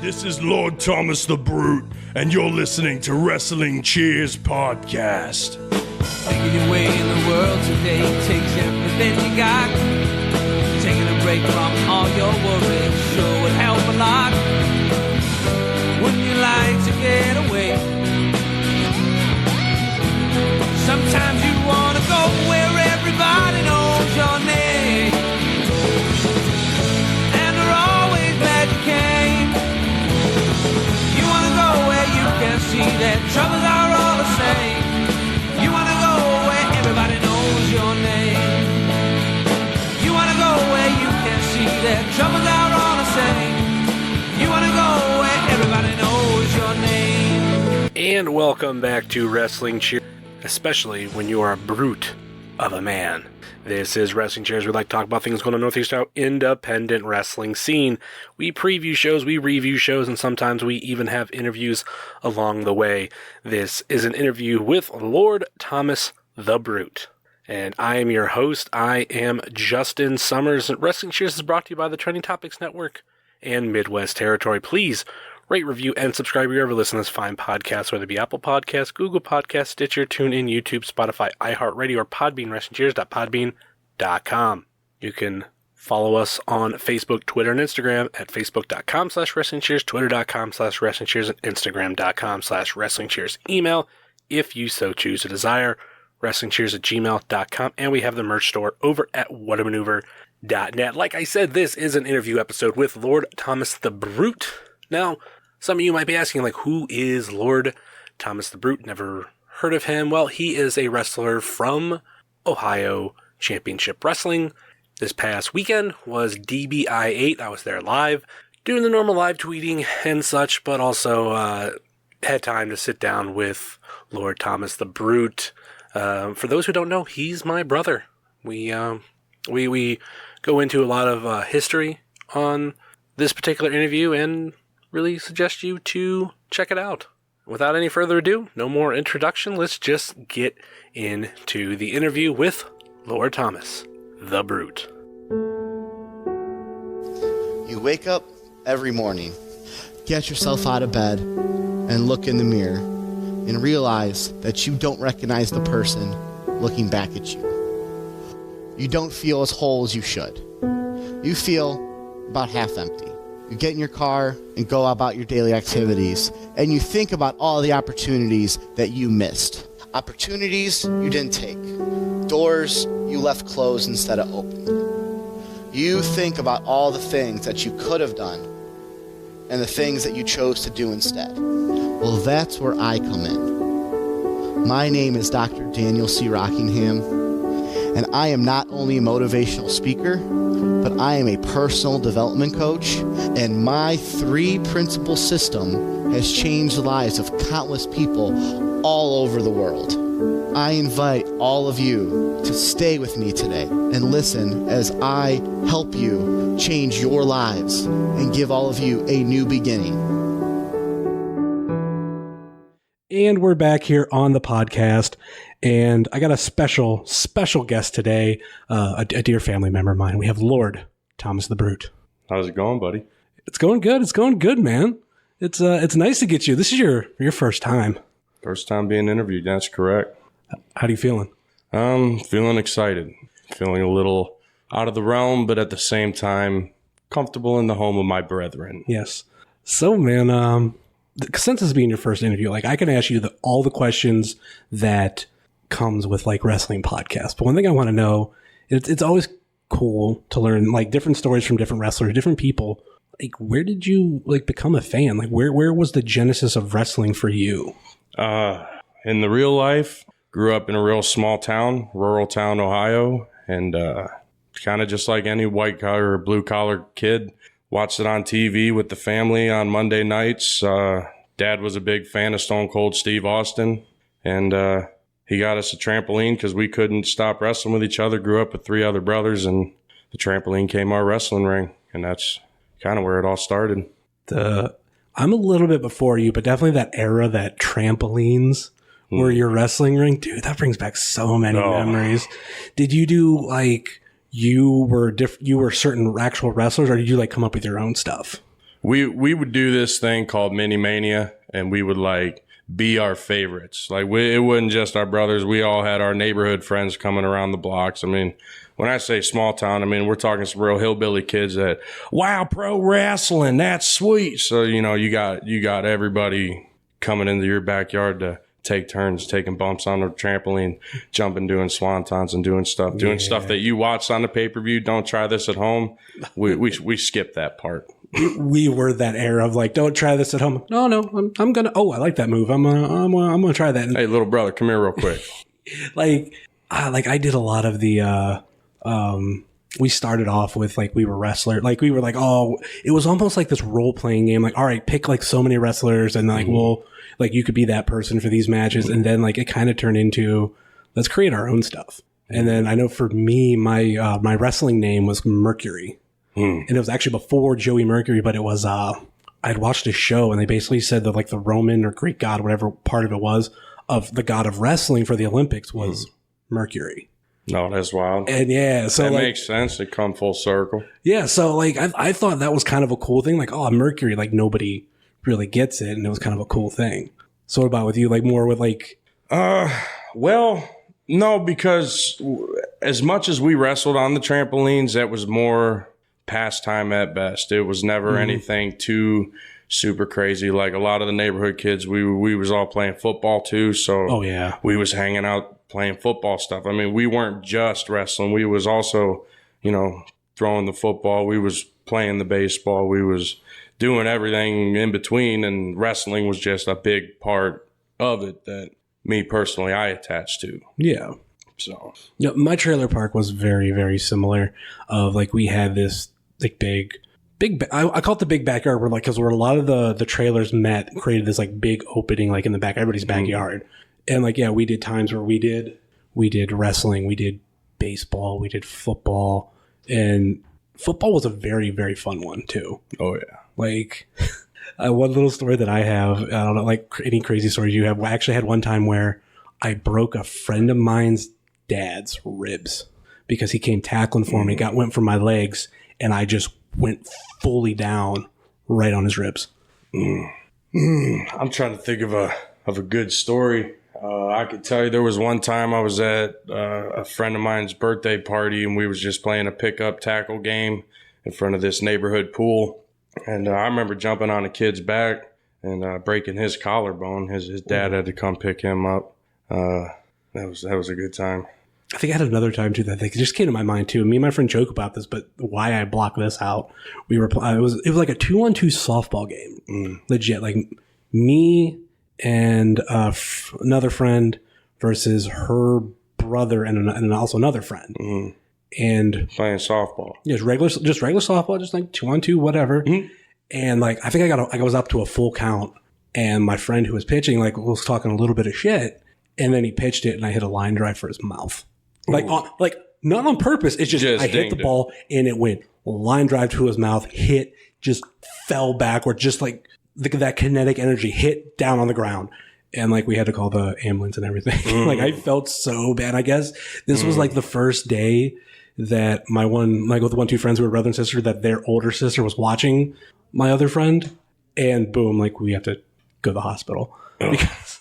This is Lord Thomas the Brute, and you're listening to Wrestling Cheers Podcast. Making your way in the world today takes everything you got. Taking a break from all your worries sure would help a lot. Wouldn't you like to get away? Sometimes you want to go where everybody knows your name, and they're always glad you came. You want to go where you can see that troubles are all the same. You want to go where everybody knows your name. You want to go where you can see that troubles are all the same. You want to go where everybody knows your name. And welcome back to Wrestling Cheers, especially when you are a brute of a man. This is Wrestling Cheers. We like to talk about things going on Northeast Ohio independent wrestling scene. We preview shows, we review shows, and sometimes we even have interviews along the way. This is an interview with Lord Thomas the Brute. And I am your host. I am Justin Summers. Wrestling Cheers is brought to you by the Trending Topics Network and Midwest Territory. Please rate, review, and subscribe wherever you listen to this fine podcast, whether it be Apple Podcasts, Google Podcasts, Stitcher, TuneIn, YouTube, Spotify, iHeartRadio, or Podbean, WrestlingCheers.podbean.com. You can follow us on Facebook, Twitter, and Instagram at Facebook.com/WrestlingCheers, Twitter.com/WrestlingCheers, and Instagram.com/WrestlingCheers. Email, if you so choose to desire, WrestlingCheers@gmail.com, and we have the merch store over at whatamaneuver.net. Like I said, this is an interview episode with Lord Thomas the Brute. Now, some of you might be asking, like, who is Lord Thomas the Brute? Never heard of him. Well, he is a wrestler from Ohio Championship Wrestling. This past weekend was DBI 8. I was there live, doing the normal live tweeting and such, but also had time to sit down with Lord Thomas the Brute. For those who don't know, he's my brother. We go into a lot of history on this particular interview and really suggest you to check it out. Without any further ado, no more introduction. Let's just get into the interview with Lord Thomas the Brute. You wake up every morning, get yourself out of bed, and look in the mirror and realize that you don't recognize the person looking back at you. You don't feel as whole as you should. You feel about half empty. You get in your car and go about your daily activities, and you think about all the opportunities that you missed. Opportunities you didn't take. Doors you left closed instead of open. You think about all the things that you could have done and the things that you chose to do instead. Well, that's where I come in. My name is Dr. Daniel C. Rockingham, and I am not only a motivational speaker, but I am a personal development coach, and my 3-principle system has changed the lives of countless people all over the world. I invite all of you to stay with me today and listen as I help you change your lives and give all of you a new beginning. And we're back here on the podcast, and I got a special guest today, a dear family member of mine. We have Lord Thomas the Brute. How's it going, buddy? It's going good. It's going good, man. It's nice to get you. This is your first time. First time being interviewed. That's correct. How are you feeling? I'm feeling excited. Feeling a little out of the realm, but at the same time, comfortable in the home of my brethren. Yes. So, man, since this being your first interview, like, I can ask you all the questions that comes with, like, wrestling podcasts. But one thing I want to know, it's always cool to learn, like, different stories from different wrestlers, different people. Like, where did you, like, become a fan? Like, where was the genesis of wrestling for you? In the real life, grew up in a real small town, rural town, Ohio, and kind of just like any white collar or blue collar kid, watched it on TV with the family on Monday nights. Dad was a big fan of Stone Cold Steve Austin, and he got us a trampoline because we couldn't stop wrestling with each other. Grew up with 3 other brothers, and the trampoline came our wrestling ring, and that's kind of where it all started. I'm a little bit before you, but definitely that era, that trampolines were your wrestling ring. Dude, that brings back so many memories. Did you do, like, you were certain actual wrestlers, or did you, like, come up with your own stuff? we would do this thing called Mini Mania, and we would like be our favorites. Like it wasn't just our brothers. We all had our neighborhood friends coming around the blocks. I mean, when I say small town, I mean, we're talking some real hillbilly kids that, wow, pro wrestling, that's sweet. So, you know, you got everybody coming into your backyard to take turns, taking bumps on the trampoline, jumping, doing swantons and doing stuff that you watched on the pay-per-view. Don't try this at home. We skipped that part. We were that era of like, don't try this at home. No, I'm gonna. Oh, I like that move. I'm gonna try that. Hey, little brother, come here real quick. like I did a lot of the. We started off with like we were wrestler. Like we were like, oh, it was almost like this role playing game. Like, all right, pick like so many wrestlers, and like well, like you could be that person for these matches, and then like it kind of turned into let's create our own stuff. And then I know for me, my wrestling name was Mercury. And it was actually before Joey Mercury, but it was, I'd watched a show and they basically said that like the Roman or Greek god, whatever part of it was, of the god of wrestling for the Olympics was Mercury. No, that's wild. And yeah, so that like, makes sense. It come full circle. Yeah. So like, I thought that was kind of a cool thing. Like, oh, Mercury, like nobody really gets it. And it was kind of a cool thing. So what about with you? Like more with like, well, no, because as much as we wrestled on the trampolines, that was more pastime at best. It was never anything too super crazy. Like a lot of the neighborhood kids, we was all playing football too. So we was hanging out playing football stuff. I mean, we weren't just wrestling. We was also, you know, throwing the football. We was playing the baseball. We was doing everything in between, and wrestling was just a big part of it that me personally I attached to. Yeah. So yeah, my trailer park was very, very similar. Of like we had this like big. I call it the big backyard, where like because where a lot of the trailers met, created this like big opening like in the back, everybody's backyard, and like yeah, we did times where we did wrestling, we did baseball, we did football, and football was a very, very fun one too. Oh yeah, like. One little story that I have, I don't know, like any crazy stories you have. I actually had one time where I broke a friend of mine's dad's ribs because he came tackling for me, went for my legs, and I just went fully down right on his ribs. I'm trying to think of a good story. I could tell you there was one time I was at a friend of mine's birthday party, and we was just playing a pickup tackle game in front of this neighborhood pool. And I remember jumping on a kid's back and breaking his collarbone. His dad had to come pick him up. That was a good time. I think I had another time too that thing just came to my mind too. Me and my friend joke about this, but why I blocked this out? We were it was like a 2-on-2 softball game, legit. Like me and another friend versus her brother and also another friend. And playing softball, just regular softball, just like 2-on-2, whatever. And like I think I was up to a full count, and my friend who was pitching like was talking a little bit of shit, and then he pitched it, and I hit a line drive for his mouth, like not on purpose. It's just I hit the ball and it went line drive to his mouth, hit, just fell backward, just like that kinetic energy hit down on the ground. And like we had to call the ambulance and everything. Like I felt so bad. I guess this was like the first day that my with 1-2 friends who were brother and sister, that their older sister was watching my other friend, and boom, like we have to go to the hospital because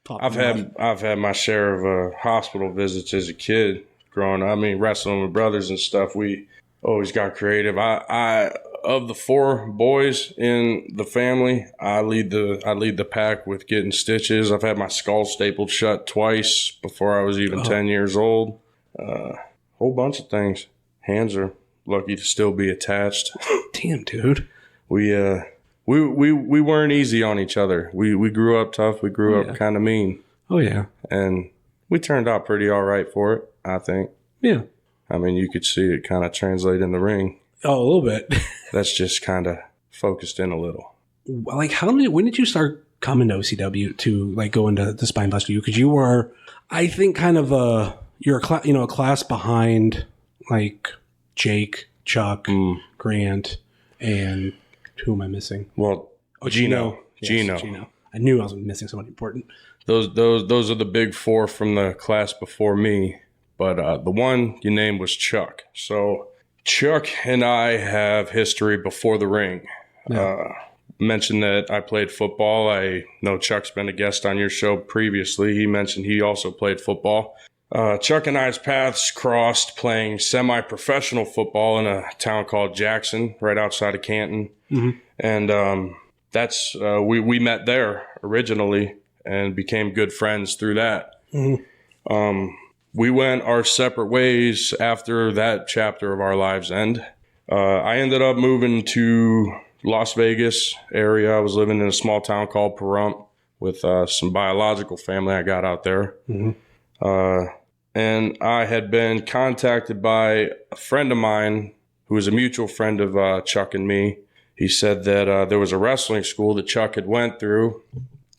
I've had my share of hospital visits as a kid growing up. I mean, wrestling with brothers and stuff, we always got creative. I of the 4 boys in the family, I lead the pack with getting stitches. I've had my skull stapled shut twice before I was even 10 years old. Whole bunch of things. Hands are lucky to still be attached. Damn, dude. We weren't easy on each other. We grew up tough. We grew up kind of mean. Oh yeah. And we turned out pretty all right for it, I think. Yeah. I mean, you could see it kind of translate in the ring. Oh, a little bit. That's just kind of focused in a little. Like when did you start coming to OCW to like go into the Spine Buster? Because you were, I think, kind of you're a class behind like Jake, Chuck, Grant, and who am I missing? Well, Gino. Yes, Gino. I knew I was missing somebody important. Those are the big 4 from the class before me. But the one you named was Chuck. So Chuck and I have history before the ring. Mentioned that I played football. I know Chuck's been a guest on your show previously. He mentioned he also played football. Chuck and I's paths crossed playing semi-professional football in a town called Jackson, right outside of Canton. Mm-hmm. And that's we met there originally and became good friends through that. Mm-hmm. We went our separate ways after that chapter of our lives end. I ended up moving to Las Vegas area. I was living in a small town called Pahrump with some biological family I got out there. Mm-hmm. And I had been contacted by a friend of mine who was a mutual friend of Chuck and me. He said that there was a wrestling school that Chuck had went through.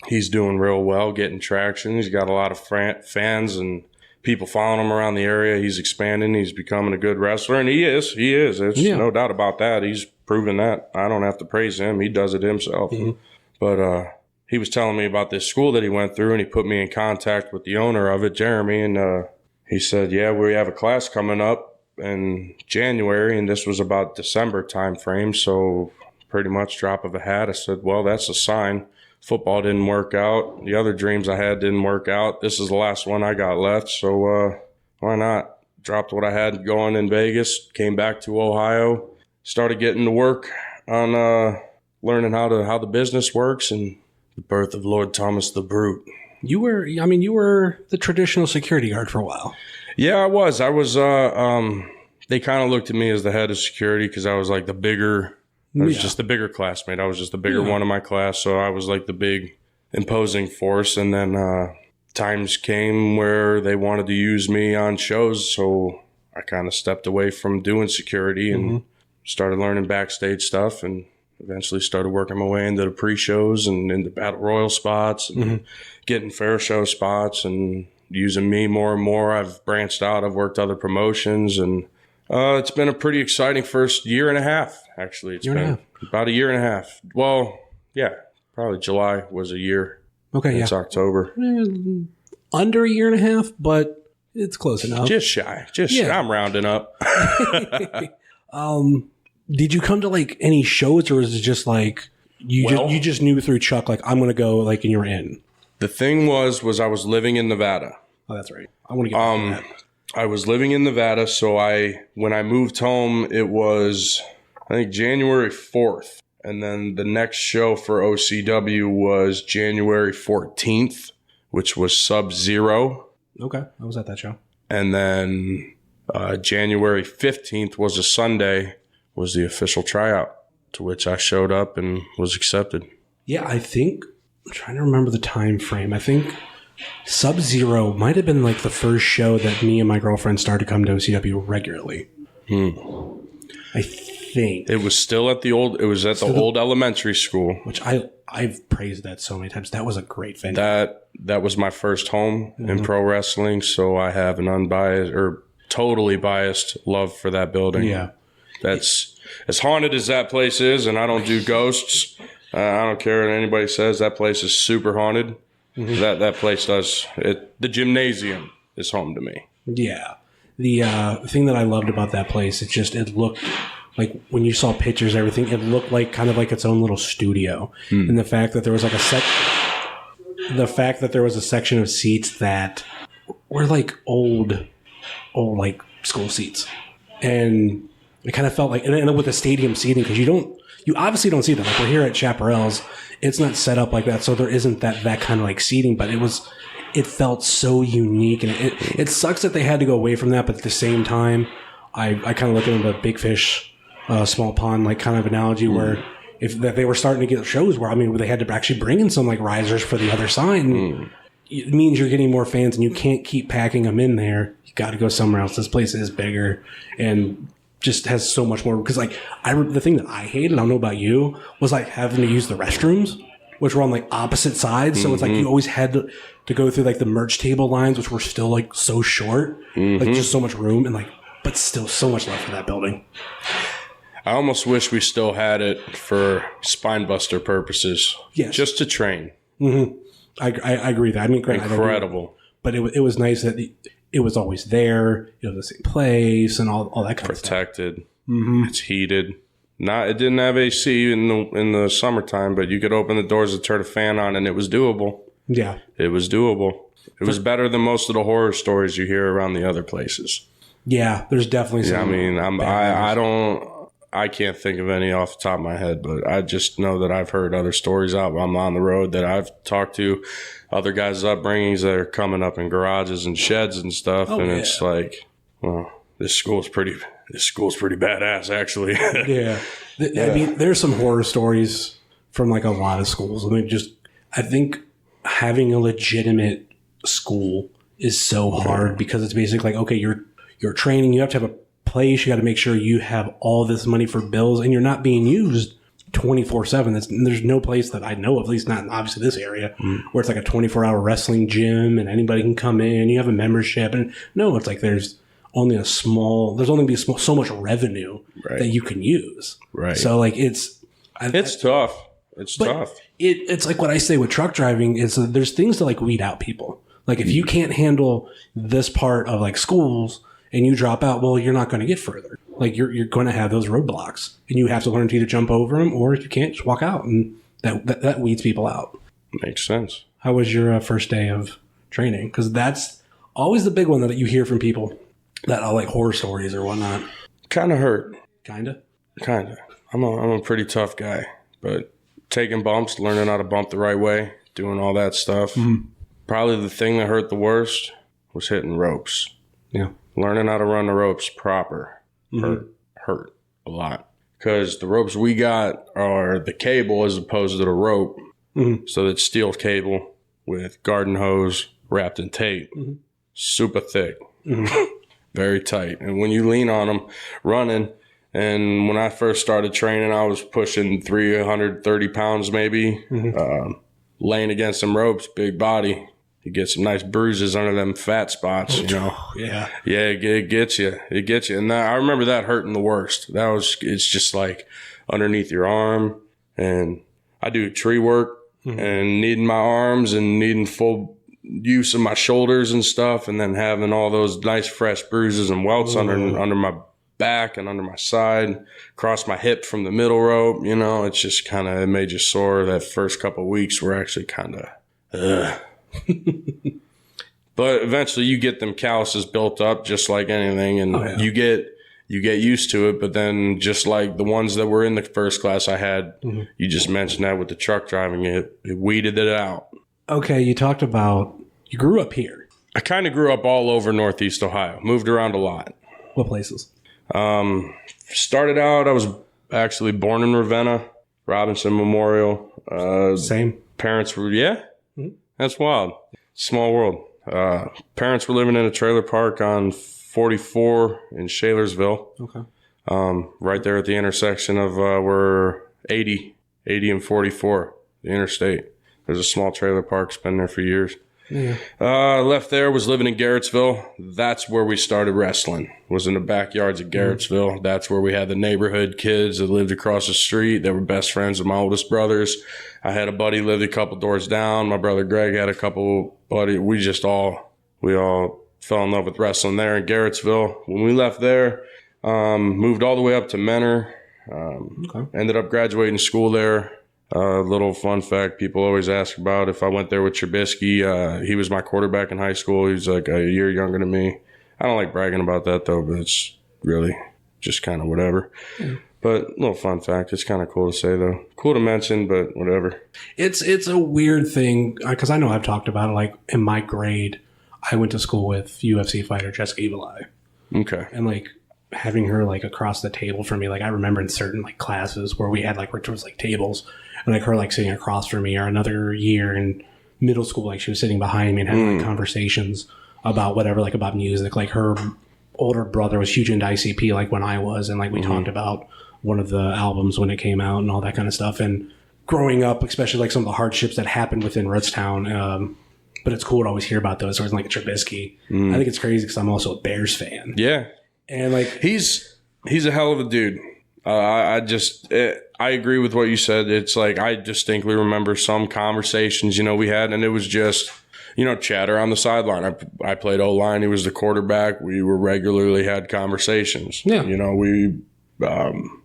He's doing real well, getting traction. He's got a lot of fans and people following him around the area. He's expanding. He's becoming a good wrestler. And he is. There's no doubt about that. He's proven that. I don't have to praise him. He does it himself. Mm-hmm. But he was telling me about this school that he went through, and he put me in contact with the owner of it, Jeremy. And he said, yeah, we have a class coming up in January. And this was about December time frame. So pretty much drop of a hat. I said, well, that's a sign. Football didn't work out. The other dreams I had didn't work out. This is the last one I got left. So why not? Dropped what I had going in Vegas, came back to Ohio, started getting to work on learning how the business works, and the birth of Lord Thomas the Brute. You were the traditional security guard for a while. Yeah, I was. They kind of looked at me as the head of security because I was like the bigger. I was just the bigger classmate. I was just the bigger one in my class. So I was like the big imposing force. And then times came where they wanted to use me on shows. So I kind of stepped away from doing security and started learning backstage stuff, and eventually started working my way into the pre-shows and into Battle Royal spots and getting fair show spots and using me more and more. I've branched out. I've worked other promotions, and it's been a pretty exciting first year and a half, actually. It's been about a year and a half. Well, yeah, probably July was a year. Okay, It's October. Under a year and a half, but it's close enough. Just shy. I'm rounding up. Did you come to like any shows, or was it just like you just knew through Chuck, like I'm going to go, like, and you're in? The thing was I was living in Nevada. Oh, that's right. I want to get back to that. I was living in Nevada, so when I moved home, it was, I think, January 4th. And then the next show for OCW was January 14th, which was Sub-Zero. Okay, I was at that show. And then January 15th was a Sunday, was the official tryout, to which I showed up and was accepted. Yeah, I'm trying to remember the time frame. I think Sub-Zero might have been like the first show that me and my girlfriend started to come to OCW regularly. I think. It was still at the old elementary school. Which I've praised that so many times. That was a great venue. That was my first home in pro wrestling, so I have an unbiased or totally biased love for that building. Yeah. That's as haunted as that place is, and I don't do ghosts. I don't care what anybody says. That place is super haunted. That place does it. The gymnasium is home to me. Yeah. The thing that I loved about that place, it looked like, when you saw pictures, everything, it looked like kind of like its own little studio. And the fact that there was like a section of seats that were like old like school seats, and it kind of felt like, and with the stadium seating, because you obviously don't see that. Like, we're here at Chaparral's, it's not set up like that, so there isn't that kind of like seating, but it felt so unique, and it sucks that they had to go away from that, but at the same time, I kind of look at it as a big fish, small pond, like kind of analogy, where if they were starting to get shows where they had to actually bring in some like risers for the other side, and it means you're getting more fans, and you can't keep packing them in there. You got to go somewhere else. This place is bigger and just has so much more. Because like the thing that I hated, I don't know about you, was like having to use the restrooms, which were on like opposite sides. So it's like you always had to go through like the merch table lines, which were still like so short, like just so much room, and like, but still so much left for that building. I almost wish we still had it for spine buster purposes. Yes. Just to train. I agree with that. I mean, great. Incredible. But it was nice that it was always there, the same place and all that kind of stuff. Protected. It's heated. It didn't have AC in the summertime, but you could open the doors and turn a fan on, and it was doable. Yeah. It was doable. It was better than most of the horror stories you hear around the other places. Yeah, there's definitely some. Yeah, I mean, I can't think of any off the top of my head, but I just know that I've heard other stories out while I'm on the road that I've talked to other guys' upbringings that are coming up in garages and sheds and stuff, it's like, well, this school's pretty badass, actually. Yeah. I mean, there's some horror stories from like a lot of schools. I mean, I think having a legitimate school is so hard because it's basically like, okay, you're training, you have to have a place, you got to make sure you have all this money for bills, and you're not being used 24/7. There's no place that I know of, at least not in obviously this area, where it's like a 24-hour wrestling gym and anybody can come in, you have a membership, and no, it's like there's only so much revenue that you can use. Right. So like it's tough. It's tough. It's like what I say with truck driving is there's things to like weed out people. Like if you can't handle this part of like schools and you drop out, well, you're not going to get further. Like you're going to have those roadblocks and you have to learn to either jump over them or if you can't, just walk out, and that weeds people out. Makes sense. How was your first day of training? Because that's always the big one that you hear from people that are like horror stories or whatnot. Kind of hurt. Kinda. I'm a pretty tough guy, but taking bumps, learning how to bump the right way, doing all that stuff. Mm-hmm. Probably the thing that hurt the worst was hitting ropes. Yeah. Learning how to run the ropes proper hurt a lot. Because the ropes we got are the cable as opposed to the rope. Mm-hmm. So it's steel cable with garden hose wrapped in tape. Mm-hmm. Super thick. Mm-hmm. Very tight. And when you lean on them running, and when I first started training, I was pushing 330 pounds maybe, laying against some ropes, big body. You get some nice bruises under them fat spots, you know. Yeah. Yeah, it gets you. It gets you. And I remember that hurting the worst. It's just like underneath your arm. And I do tree work and needing my arms and needing full use of my shoulders and stuff, and then having all those nice fresh bruises and welts under my back and under my side, across my hip from the middle rope. You know, it's just kind of, it made you sore. That first couple of weeks were actually kind of but eventually you get them calluses built up just like anything, and you get used to it. But then just like the ones that were in the first class I had, you just mentioned that with the truck driving, it weeded it out. Okay, you talked about you grew up here. I kind of grew up all over Northeast Ohio. Moved around a lot. What places? Started out, I was actually born in Ravenna, Robinson Memorial. Same. Parents were, that's wild. Small world. Parents were living in a trailer park on 44 in Shalersville. Okay. Right there at the intersection of where 80 and 44, the interstate. There's a small trailer park. It's been there for years. Yeah. Left there, was living in Garrettsville. That's where we started wrestling, was in the backyards of Garrettsville. That's where we had the neighborhood kids that lived across the street. They were best friends with my oldest brothers. I had a buddy lived a couple doors down. My brother Greg had a couple buddies. We all fell in love with wrestling there in Garrettsville. When we left there, moved all the way up to Menor. Ended up graduating school there. Little fun fact people always ask about, if I went there with Trubisky. He was my quarterback in high school. He's like a year younger than me. I don't like bragging about that though, but it's really just kind of whatever. Yeah. But little fun fact. It's kind of cool to say though. Cool to mention, but whatever. It's a weird thing because I know I've talked about it. Like in my grade, I went to school with UFC fighter Jessica Evil Eye. Okay. And like having her like across the table from me, like I remember in certain like classes where we had like where it was like tables. And like her like sitting across from me, or another year in middle school, like she was sitting behind me and having like conversations about whatever, like about music. Like her older brother was huge into ICP like when I was, and like we talked about one of the albums when it came out and all that kind of stuff. And growing up, especially like some of the hardships that happened within Rootstown. But it's cool to always hear about those. Sort of like Trubisky. I think it's crazy because I'm also a Bears fan. Yeah. And like he's a hell of a dude. I agree with what you said. It's like I distinctly remember some conversations, we had, and it was just, chatter on the sideline. I played O-line. He was the quarterback. We regularly had conversations. Yeah. We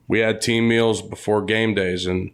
we had team meals before game days, and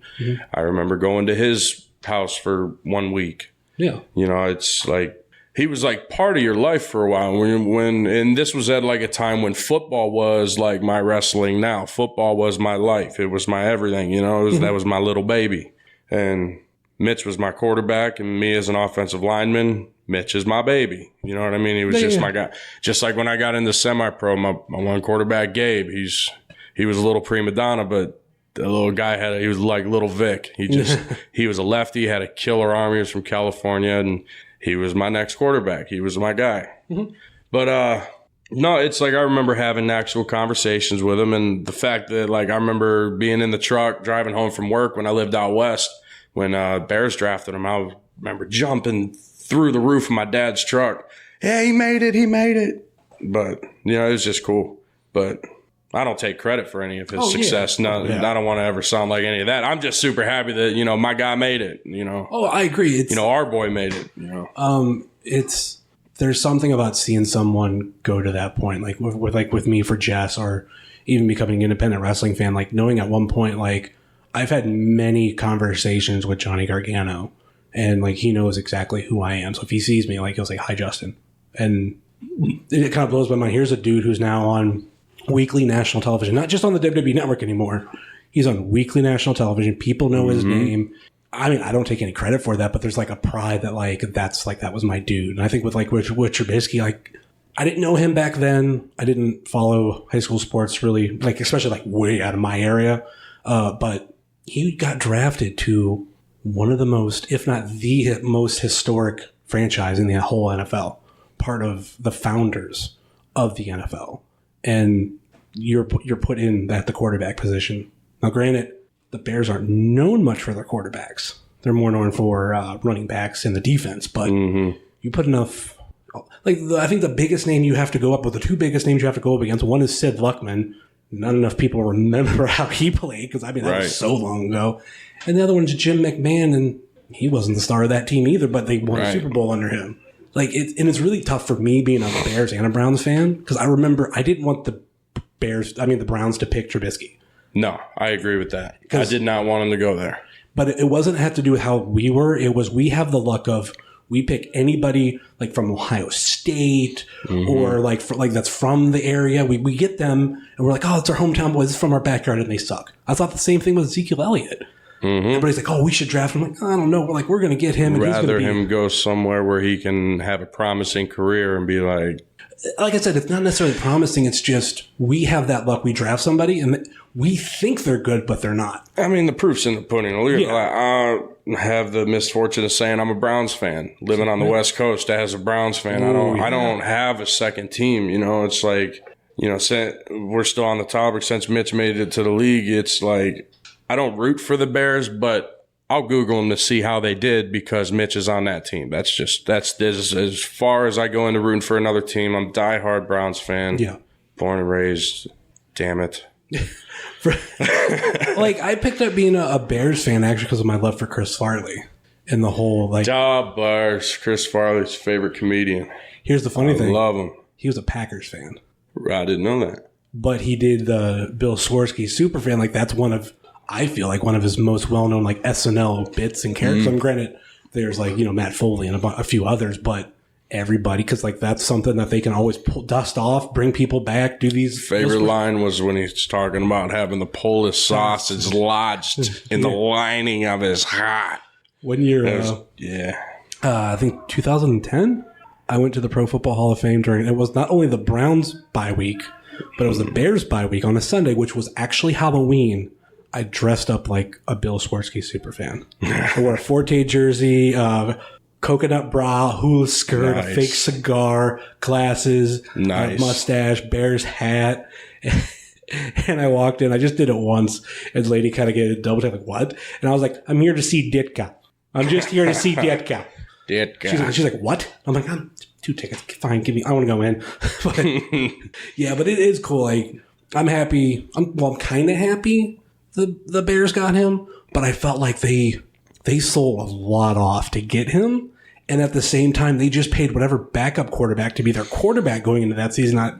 I remember going to his house for 1 week. Yeah. You know, it's like he was like part of your life for a while. And this was at like a time when football was like my wrestling now. Football was my life. It was my everything, you know. That was my little baby. And Mitch was my quarterback, and me as an offensive lineman, Mitch is my baby. You know what I mean? He was just my guy. Just like when I got into semi-pro, my one quarterback, Gabe, he was a little prima donna, but the little guy he was like little Vic. He was a lefty, had a killer arm. He was from California, and he was my next quarterback. He was my guy. But no, it's like I remember having actual conversations with him, and the fact that like I remember being in the truck driving home from work when I lived out west when Bears drafted him. I remember jumping through the roof of my dad's truck. Yeah, he made it. But you know, it was just cool. But I don't take credit for any of his success. Yeah. No, I don't want to ever sound like any of that. I'm just super happy that, you know, my guy made it, you know. Oh, I agree. It's, you know, our boy made it, you know. There's something about seeing someone go to that point, like with me for Jess, or even becoming an independent wrestling fan, like knowing at one point, like I've had many conversations with Johnny Gargano, and like he knows exactly who I am. So if he sees me, like he'll say, "Hi, Justin," and it kind of blows my mind. Here's a dude who's now on weekly national television, not just on the WWE Network anymore. He's on weekly national television. People know his name. I mean, I don't take any credit for that, but there's like a pride that like that's like that was my dude. And I think with Trubisky, like I didn't know him back then. I didn't follow high school sports really, like especially like way out of my area. But he got drafted to one of the most, if not the most historic franchise in the whole NFL, part of the founders of the NFL. And you're put in at the quarterback position. Now, granted, the Bears aren't known much for their quarterbacks. They're more known for running backs in the defense. But you put enough... Like, I think the biggest name you have to go up with, the two biggest names you have to go up against, one is Sid Luckman. Not enough people remember how he played, because, I mean, that was so long ago. And the other one's Jim McMahon, and he wasn't the star of that team either, but they won a Super Bowl under him. Like, it's really tough for me being a Bears and a Browns fan, because I remember I didn't want the Browns to pick Trubisky. No, I agree with that. I did not want him to go there. But it wasn't have to do with how we were. It was we have the luck of we pick anybody like from Ohio State or like that's from the area. We get them and we're like, oh, it's our hometown boys. It's from our backyard, and they suck. I thought the same thing with Ezekiel Elliott. Everybody's like, oh, we should draft him. I'm like, I don't know. We're going to get him. And rather him go somewhere where he can have a promising career and be like I said, it's not necessarily promising. It's just we have that luck. We draft somebody and we think they're good, but they're not. I mean, the proof's in the pudding. I have the misfortune of saying I'm a Browns fan. Living on the West Coast as a Browns fan, I don't have a second team. You know, it's like, you know, we're still on the topic since Mitch made it to the league. It's like I don't root for the Bears, but I'll Google them to see how they did because Mitch is on that team. That's as far as I go into rooting for another team. I'm a diehard Browns fan. Yeah. Born and raised. Damn it. Like, I picked up being a Bears fan actually because of my love for Chris Farley and the whole, like... Bars. Chris Farley's favorite comedian. Here's the funny thing. I love him. He was a Packers fan. I didn't know that. But he did the Bill Swarsky super fan. Like, that's I feel like one of his most well-known, like, SNL bits and characters. And granted, there's, like, you know, Matt Foley and a few others, but everybody, because, like, that's something that they can always pull dust off, bring people back, do these... Favorite line was when he's talking about having the Polish sausage lodged in the lining of his hat. One year, I think 2010, I went to the Pro Football Hall of Fame it was not only the Browns bye week, but it was the Bears bye week on a Sunday, which was actually Halloween. I dressed up like a Bill Swarsky superfan. I wore a Forte jersey, coconut bra, hula skirt, a fake cigar, glasses, mustache, Bears hat. And I walked in. I just did it once. And the lady kind of gave a double take, like, what? And I was like, I'm here to see Ditka. I'm just here to see Ditka. Ditka. She's like, what? I'm like, I'm 2 tickets. Fine, I want to go in. But, yeah, but it is cool. Like, I'm happy. I'm kind of happy the Bears got him, but I felt like they sold a lot off to get him, and at the same time, they just paid whatever backup quarterback to be their quarterback going into that season. I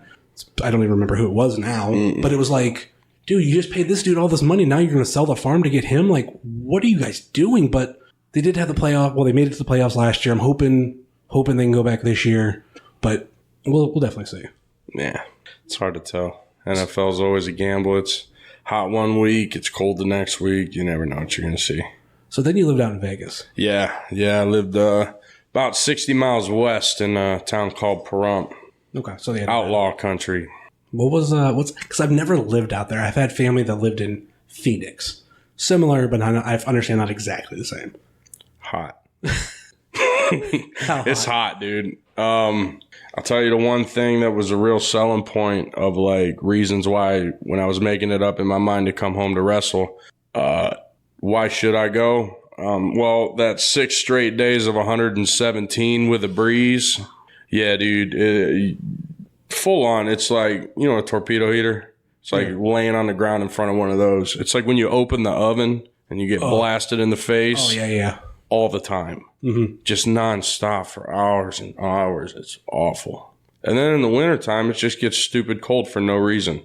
don't even remember who it was now, but it was like dude, you just paid this dude all this money. Now you're going to sell the farm to get him? Like, what are you guys doing? But they did have the playoff. Well, they made it to the playoffs last year. I'm hoping they can go back this year. But we'll definitely see. Yeah, it's hard to tell. NFL's always a gamble. It's hot one week, it's cold the next week. You never know what you're going to see. So then you lived out in Vegas. Yeah. I lived about 60 miles west in a town called Pahrump. Okay, so they had outlaw country. What was because I've never lived out there. I've had family that lived in Phoenix. Similar, but I understand not exactly the same. Hot. It's hot, dude. I'll tell you the one thing that was a real selling point of like reasons why when I was making it up in my mind to come home to wrestle, why should I go? Well, that's 6 straight days of 117 with a breeze. Yeah, dude. Full on. It's like, you know, a torpedo heater. It's like laying on the ground in front of one of those. It's like when you open the oven and you get blasted in the face. Oh, yeah. All the time. Mm-hmm. Just nonstop for hours and hours. It's awful. And then in the wintertime, it just gets stupid cold for no reason.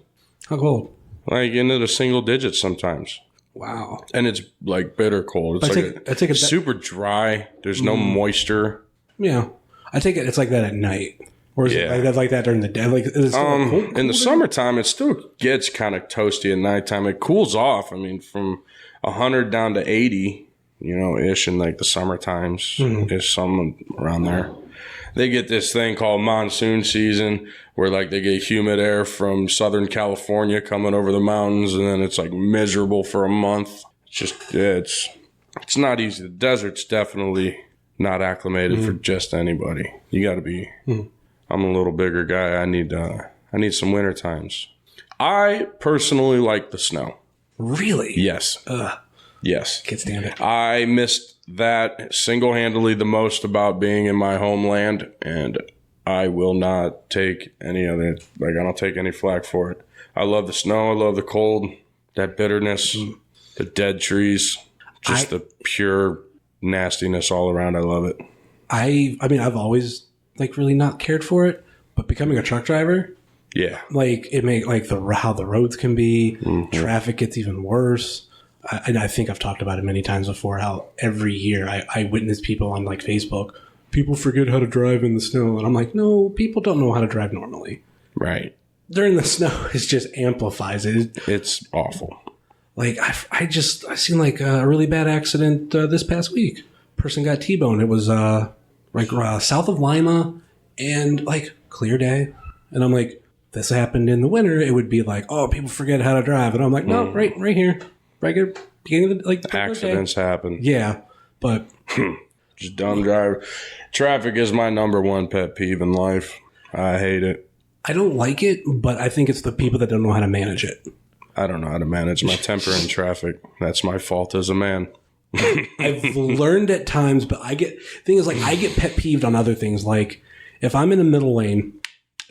How cold? Like into the single digits sometimes. Wow. And it's like bitter cold. It's super dry. There's no moisture. Yeah. I take it it's like that at night. Or is it like that during the day? Like, is it still cold in the summertime, it still gets kind of toasty at nighttime. It cools off. I mean, from 100 down to 80, you know, ish in like the summer times. Is some around there. They get this thing called monsoon season where like they get humid air from Southern California coming over the mountains, and then it's like miserable for a month. It's not easy. The desert's definitely not acclimated for just anybody. You got to be. I'm a little bigger guy. I need some winter times. I personally like the snow. Really? Yes. Yes. Can't stand it. I missed that single-handedly the most about being in my homeland, and I will not take any of it. Like, I don't take any flack for it. I love the snow. I love the cold, that bitterness, the dead trees, just the pure nastiness all around. I love it. I mean, I've always like really not cared for it, but becoming a truck driver, like it make like how the roads can be, traffic gets even worse. And I think I've talked about it many times before, how every year I witness people on like Facebook, people forget how to drive in the snow. And I'm like, no, people don't know how to drive normally. Right. During the snow, it just amplifies it. It's awful. Like I seen like a really bad accident this past week. Person got T-boned. It was south of Lima and like clear day. And I'm like, this happened in the winter. It would be like, oh, people forget how to drive. And I'm like, no, right here. Beginning of the accidents happen. Yeah, but just dumb driver. Traffic is my number one pet peeve in life. I hate it. I don't like it, but I think it's the people that don't know how to manage it. I don't know how to manage my temper in traffic. That's my fault as a man. I've learned at times, but I get pet peeved on other things. Like if I'm in the middle lane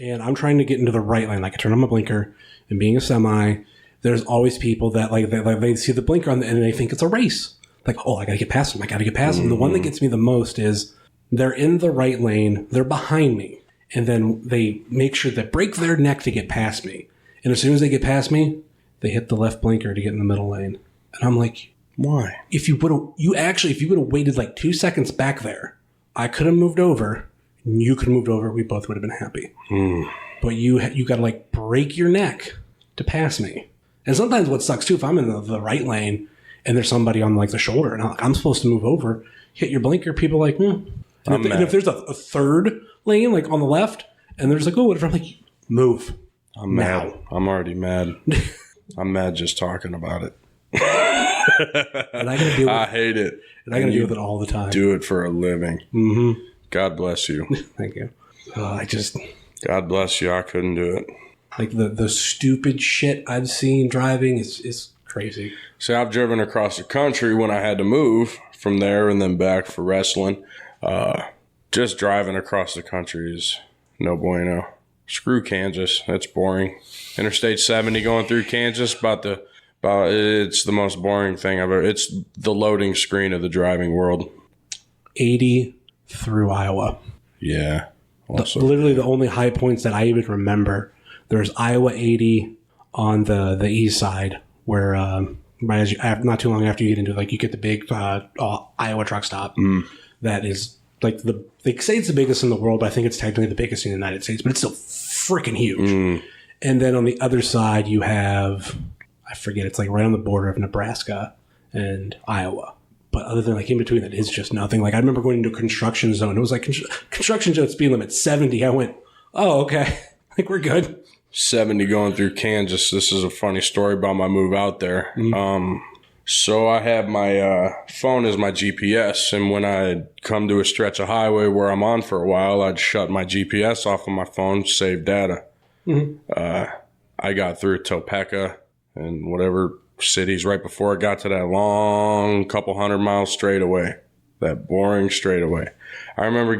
and I'm trying to get into the right lane, like I turn on my blinker, and being a semi, there's always people that they see the blinker on and they think it's a race. Like, oh, I got to get past them. The one that gets me the most is they're in the right lane, they're behind me, and then they make sure they break their neck to get past me. And as soon as they get past me, they hit the left blinker to get in the middle lane. And I'm like, why? If you would have waited like 2 seconds back there, I could have moved over, and you could have moved over. We both would have been happy. But you got to like break your neck to pass me. And sometimes what sucks too, if I'm in the right lane and there's somebody on like the shoulder and I'm supposed to move over, hit your blinker, people are like, And if there's a third lane like on the left and there's like, oh, whatever, I'm like, move. I'm mad. I'm already mad. I'm mad just talking about it. And I hate it. And I got to deal with it all the time. Do it for a living. Mm-hmm. God bless you. Thank you. God bless you. I couldn't do it. Like the stupid shit I've seen driving is crazy. See, I've driven across the country when I had to move from there and then back for wrestling. Just driving across the country is no bueno. Screw Kansas. That's boring. Interstate 70 going through Kansas, it's the most boring thing I've ever. It's the loading screen of the driving world. 80 through Iowa. Yeah. Literally the only high points that I even remember. There's Iowa 80, on the east side where right as not too long after you get into you get the big Iowa truck stop. That is they say it's the biggest in the world, but I think it's technically the biggest in the United States, but it's still freaking huge. And then on the other side you have, I forget, it's right on the border of Nebraska and Iowa. But other than in between that is just nothing. I remember going into a construction zone. It was construction zone speed limit 70. I went, oh, okay. We're good. 70 going through Kansas. This is a funny story about my move out there. So I have my phone as my GPS, and when I come to a stretch of highway where I'm on for a while, I'd shut my GPS off of my phone, save data. I got through Topeka and whatever cities right before I got to that long couple 100-mile straightaway, that boring straightaway. I remember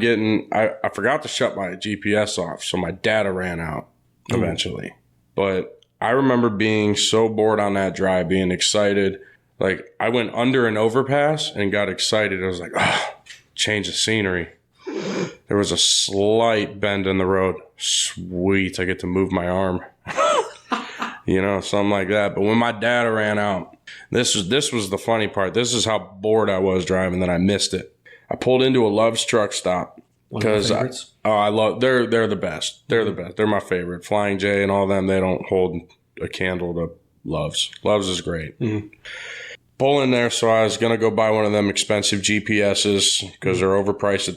I forgot to shut my GPS off, so my data ran out eventually. But I remember being so bored on that drive, being excited. I went under an overpass and got excited. I was like, change of scenery. There was a slight bend in the road. Sweet, I get to move my arm. Something like that. But when my data ran out, this was the funny part. This is how bored I was driving that I missed it. I pulled into a Love's truck stop because I love they're the best. They're the best. They're my favorite. Flying J and all them, they don't hold a candle to Love's. Love's is great. Pull in there, so I was gonna go buy one of them expensive GPSs because they're overpriced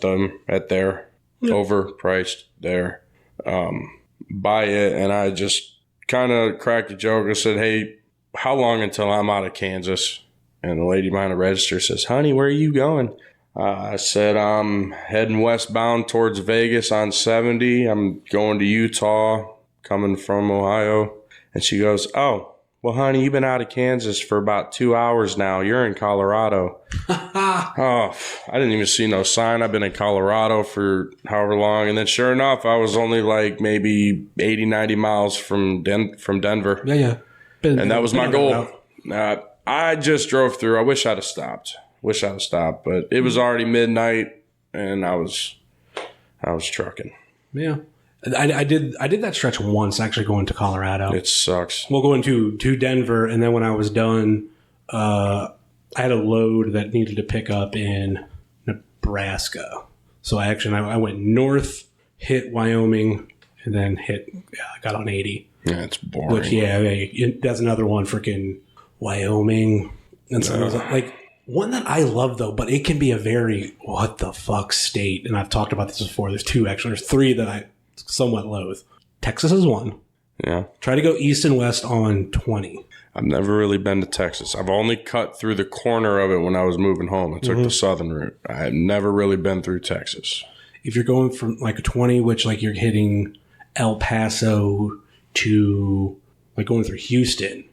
overpriced there. Buy it, and I just kind of cracked a joke. I said, "Hey, how long until I'm out of Kansas?" And the lady behind the register says, "Honey, where are you going?" I said, "I'm heading westbound towards Vegas on 70. I'm going to Utah, coming from Ohio." And she goes, "Oh, well, honey, you've been out of Kansas for about 2 hours now. You're in Colorado." Oh, I didn't even see no sign. I've been in Colorado for however long. And then sure enough, I was only maybe 80, 90 miles from Denver. Yeah. And that was my goal. I just drove through. I wish I'd have stopped. But it was already midnight, and I was trucking. Yeah. I did that stretch once, actually, going to Colorado. It sucks. Well, going to Denver, and then when I was done, I had a load that needed to pick up in Nebraska. So I went north, hit Wyoming, and then got on 80. Yeah, it's boring. Which, that's another one, freaking Wyoming. And so one that I love, though, but it can be a very what the fuck state. And I've talked about this before. There's two, actually. There's three that I somewhat loathe. Texas is one. Yeah. Try to go east and west on 20. I've never really been to Texas. I've only cut through the corner of it when I was moving home. I took the southern route. I have never really been through Texas. If you're going from a 20, which you're hitting El Paso to going through Houston,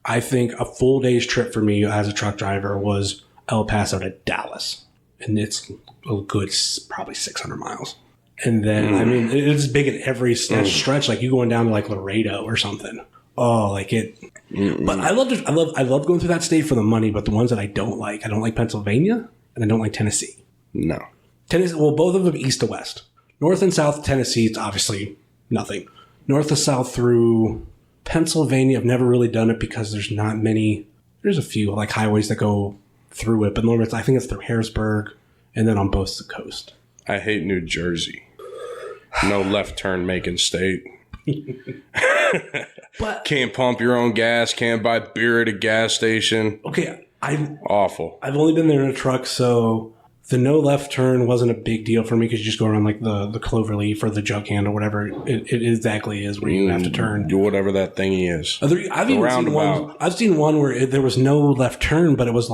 I think a full day's trip for me as a truck driver was El Paso to Dallas. And it's a good probably 600 miles. And then, it's big in every stretch. You going down to Laredo or something. Oh, But I love going through that state for the money. But the ones that I don't like Pennsylvania and I don't like Tennessee. No. Tennessee, well, both of them east to west. North and south Tennessee, it's obviously nothing. North to south through Pennsylvania, I've never really done it because there's not many. There's a few highways that go through it. But normally, I think it's through Harrisburg and then on both the coast. I hate New Jersey. No left turn making state. But can't pump your own gas. Can't buy beer at a gas station. Okay, awful. I've only been there in a truck, so the no left turn wasn't a big deal for me because you just go around the cloverleaf or the jug hand or whatever it exactly is where you have to turn. Do whatever that thingy is. I've seen one where there was no left turn, but it was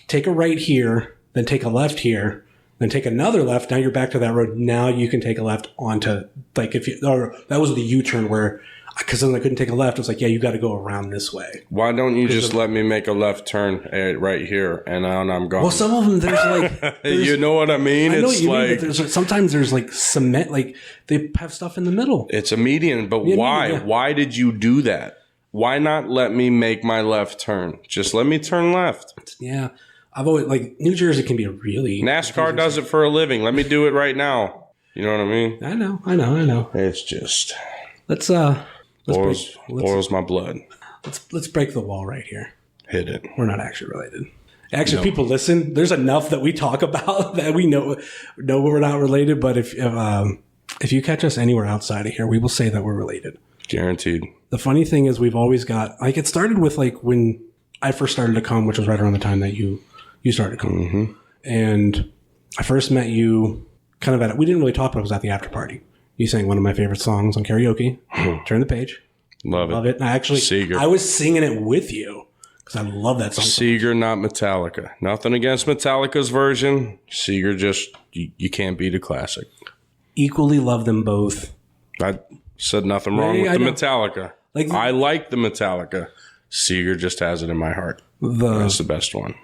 take a right here, then take a left here. Then take another left. Now you're back to that road. Now you can take a left onto that was the U-turn where, because then I couldn't take a left. It was you got to go around this way. Why don't you just let me make a left turn right here and then I'm gone? Well, some of them there's you know what I mean? I know what you mean, but sometimes there's cement. They have stuff in the middle. It's a median, but why? Yeah. Why did you do that? Why not let me make my left turn? Just let me turn left. Yeah. I've always New Jersey can be a really NASCAR does it for a living. Let me do it right now. You know what I mean? I know. It's just let's Oils my blood. Let's break the wall right here. Hit it. We're not actually related. Actually, people listen. There's enough that we talk about that we know we're not related. But if you catch us anywhere outside of here, we will say that we're related. Guaranteed. The funny thing is, we've always got like it started with like when I first started to come, which was right around the time that you started to come, Mm-hmm. and I first met you kind of we didn't really talk, but it was at the after party. You sang one of my favorite songs on karaoke. Turn the page. Love it. And I was singing it with you because I love that song. Seeger, not Metallica. Nothing against Metallica's version. Seeger just, you can't beat a classic. Equally love them both. I said nothing wrong with the Metallica. I like the Metallica. Seeger just has it in my heart. That's the best one.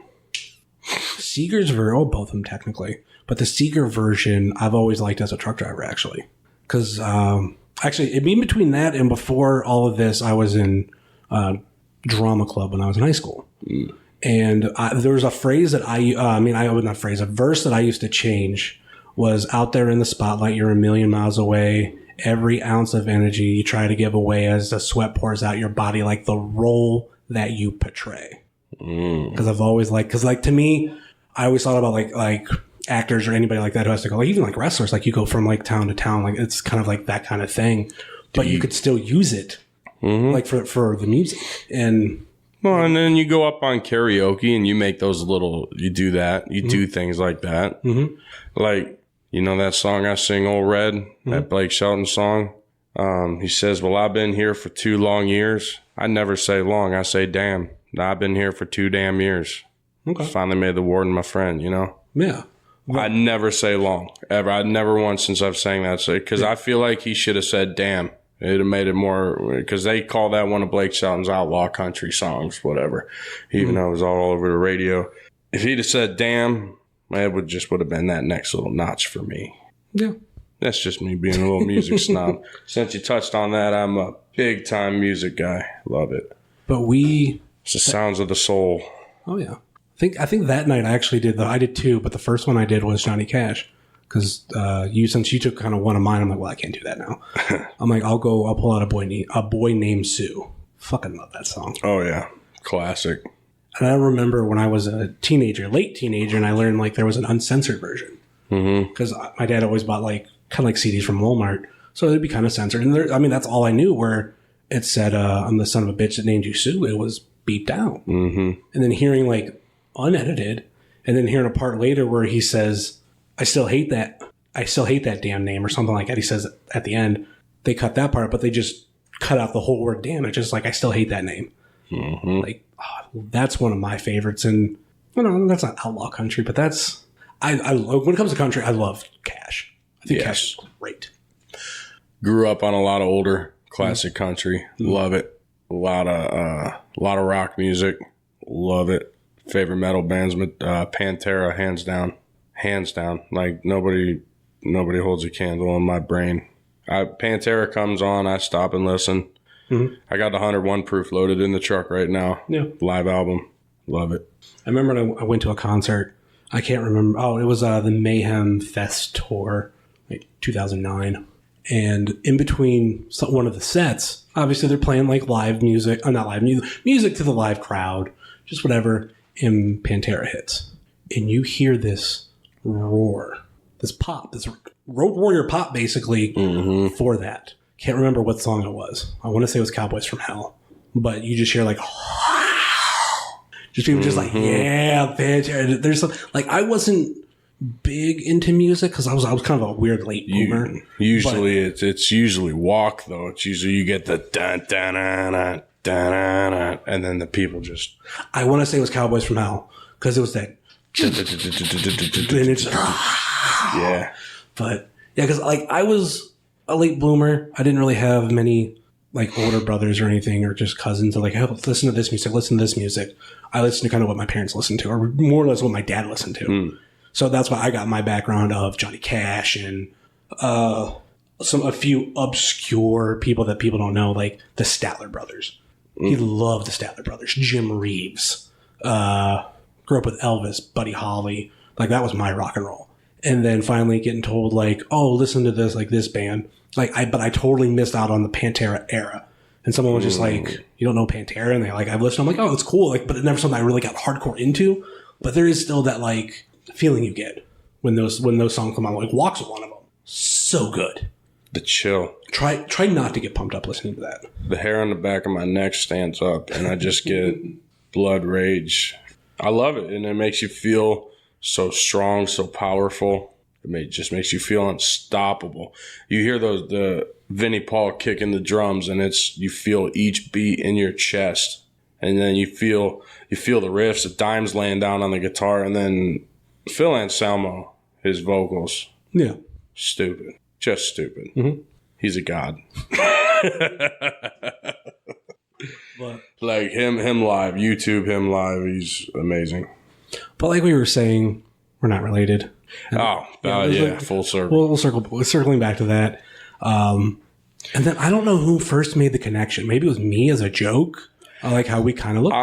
Seeger's version, both of them technically, but the Seeger version I've always liked as a truck driver, actually. Because actually, in between that and before all of this, I was in drama club when I was in high school. And there was a phrase that a verse that I used to change was out there in the spotlight, you're a million miles away. Every ounce of energy you try to give away as the sweat pours out your body, like the role that you portray. Because I've always to me, I always thought about like actors or anybody like that who has to go, like even like wrestlers, like you go from like town to town, like it's kind of like that kind of thing, but you could still use it like for the music. And then you go up on karaoke and you make those you do that, you do things like that. Like, you know that song I sing, Old Red, that Blake Shelton song? He says, well, I've been here for 2 long years. I never say long, I say damn. I've been here for 2 damn years. Okay. Finally made the warden my friend, you know? Yeah. I never say long, ever. I never once since I've sang that, because I feel like he should have said damn. It would have made it more, because they call that one of Blake Shelton's outlaw country songs, whatever, even though it was all over the radio. If he'd have said damn, it would have been that next little notch for me. Yeah. That's just me being a little music snob. Since you touched on that, I'm a big time music guy. Love it. But it's the sounds of the soul. Oh, yeah. I think that night I actually I did 2, but the first one I did was Johnny Cash. Because since you took kind of one of mine, I'm like, well, I can't do that now. I'm like, I'll pull out a boy named Sue. Fucking love that song. Oh, yeah. Classic. And I remember when I was a late teenager, and I learned like there was an uncensored version. Because my dad always bought like kind of like CDs from Walmart. So it'd be kind of censored. And that's all I knew, where it said, I'm the son of a bitch that named you Sue. It was beeped out. And then hearing like unedited, and then hearing a part later where he says, I still hate that damn name, or something like that. He says at the end, they cut that part, but they just cut out the whole word damn. It's just like, I still hate that name. Like, that's one of my favorites. And that's not outlaw country, but that's, I when it comes to country, I love Cash. I think Cash is great. Grew up on a lot of older classic country. Love it. A lot of rock music. Love it. Favorite metal bands, Pantera, hands down. Like nobody holds a candle in my brain. Pantera comes on, I stop and listen. I got the 101 proof loaded in the truck right now. Yeah, live album, love it. I remember when I went to a concert. I can't remember. Oh, it was the Mayhem Fest tour, like 2009. And in between one of the sets, obviously they're playing like live music, not live music to the live crowd, just whatever. And Pantera hits, and you hear this roar, this pop, this Road Warrior pop, basically for that. Can't remember what song it was. I want to say it was Cowboys from Hell, but you just hear like, just people just like, yeah, Pantera. There's some, like, I wasn't big into music because I was kind of a weird late boomer. Usually it's usually walk though. It's usually you get the dun dun dun dun. And then the people just... I want to say it was Cowboys from Hell, because it was that... and it's yeah. But, yeah, because like, I was a late bloomer. I didn't really have many like older brothers or anything, or just cousins that like, oh, listen to this music. I listened to kind of what my parents listened to, or more or less what my dad listened to. So that's why I got my background of Johnny Cash and a few obscure people that people don't know, like the Statler Brothers. He loved the Statler Brothers. Jim Reeves. Grew up with Elvis, Buddy Holly. Like, that was my rock and roll. And then finally getting told, like, oh, listen to this, like, this band. Like, but I totally missed out on the Pantera era. and someone was just like, you don't know Pantera, and I've listened. I'm like, oh, it's cool, but it's never something I really got hardcore into. But there is still that feeling you get when those songs come on. Like Walk's one of them. So good. The chill. Try not to get pumped up listening to that. The hair on the back of my neck stands up, and I just get blood rage. I love it, and it makes you feel so strong, so powerful. Just makes you feel unstoppable. You hear the Vinnie Paul kicking the drums, and you feel each beat in your chest, and then you feel the riffs, the dimes laying down on the guitar, and then Phil Anselmo, his vocals. Yeah. Stupid. Just stupid. Mm-hmm. He's a god. But, like him live, YouTube him live, he's amazing. But like we were saying, we're not related. Full circle. We're circling back to that. And then I don't know who first made the connection. Maybe it was me as a joke. I like how we kind of look.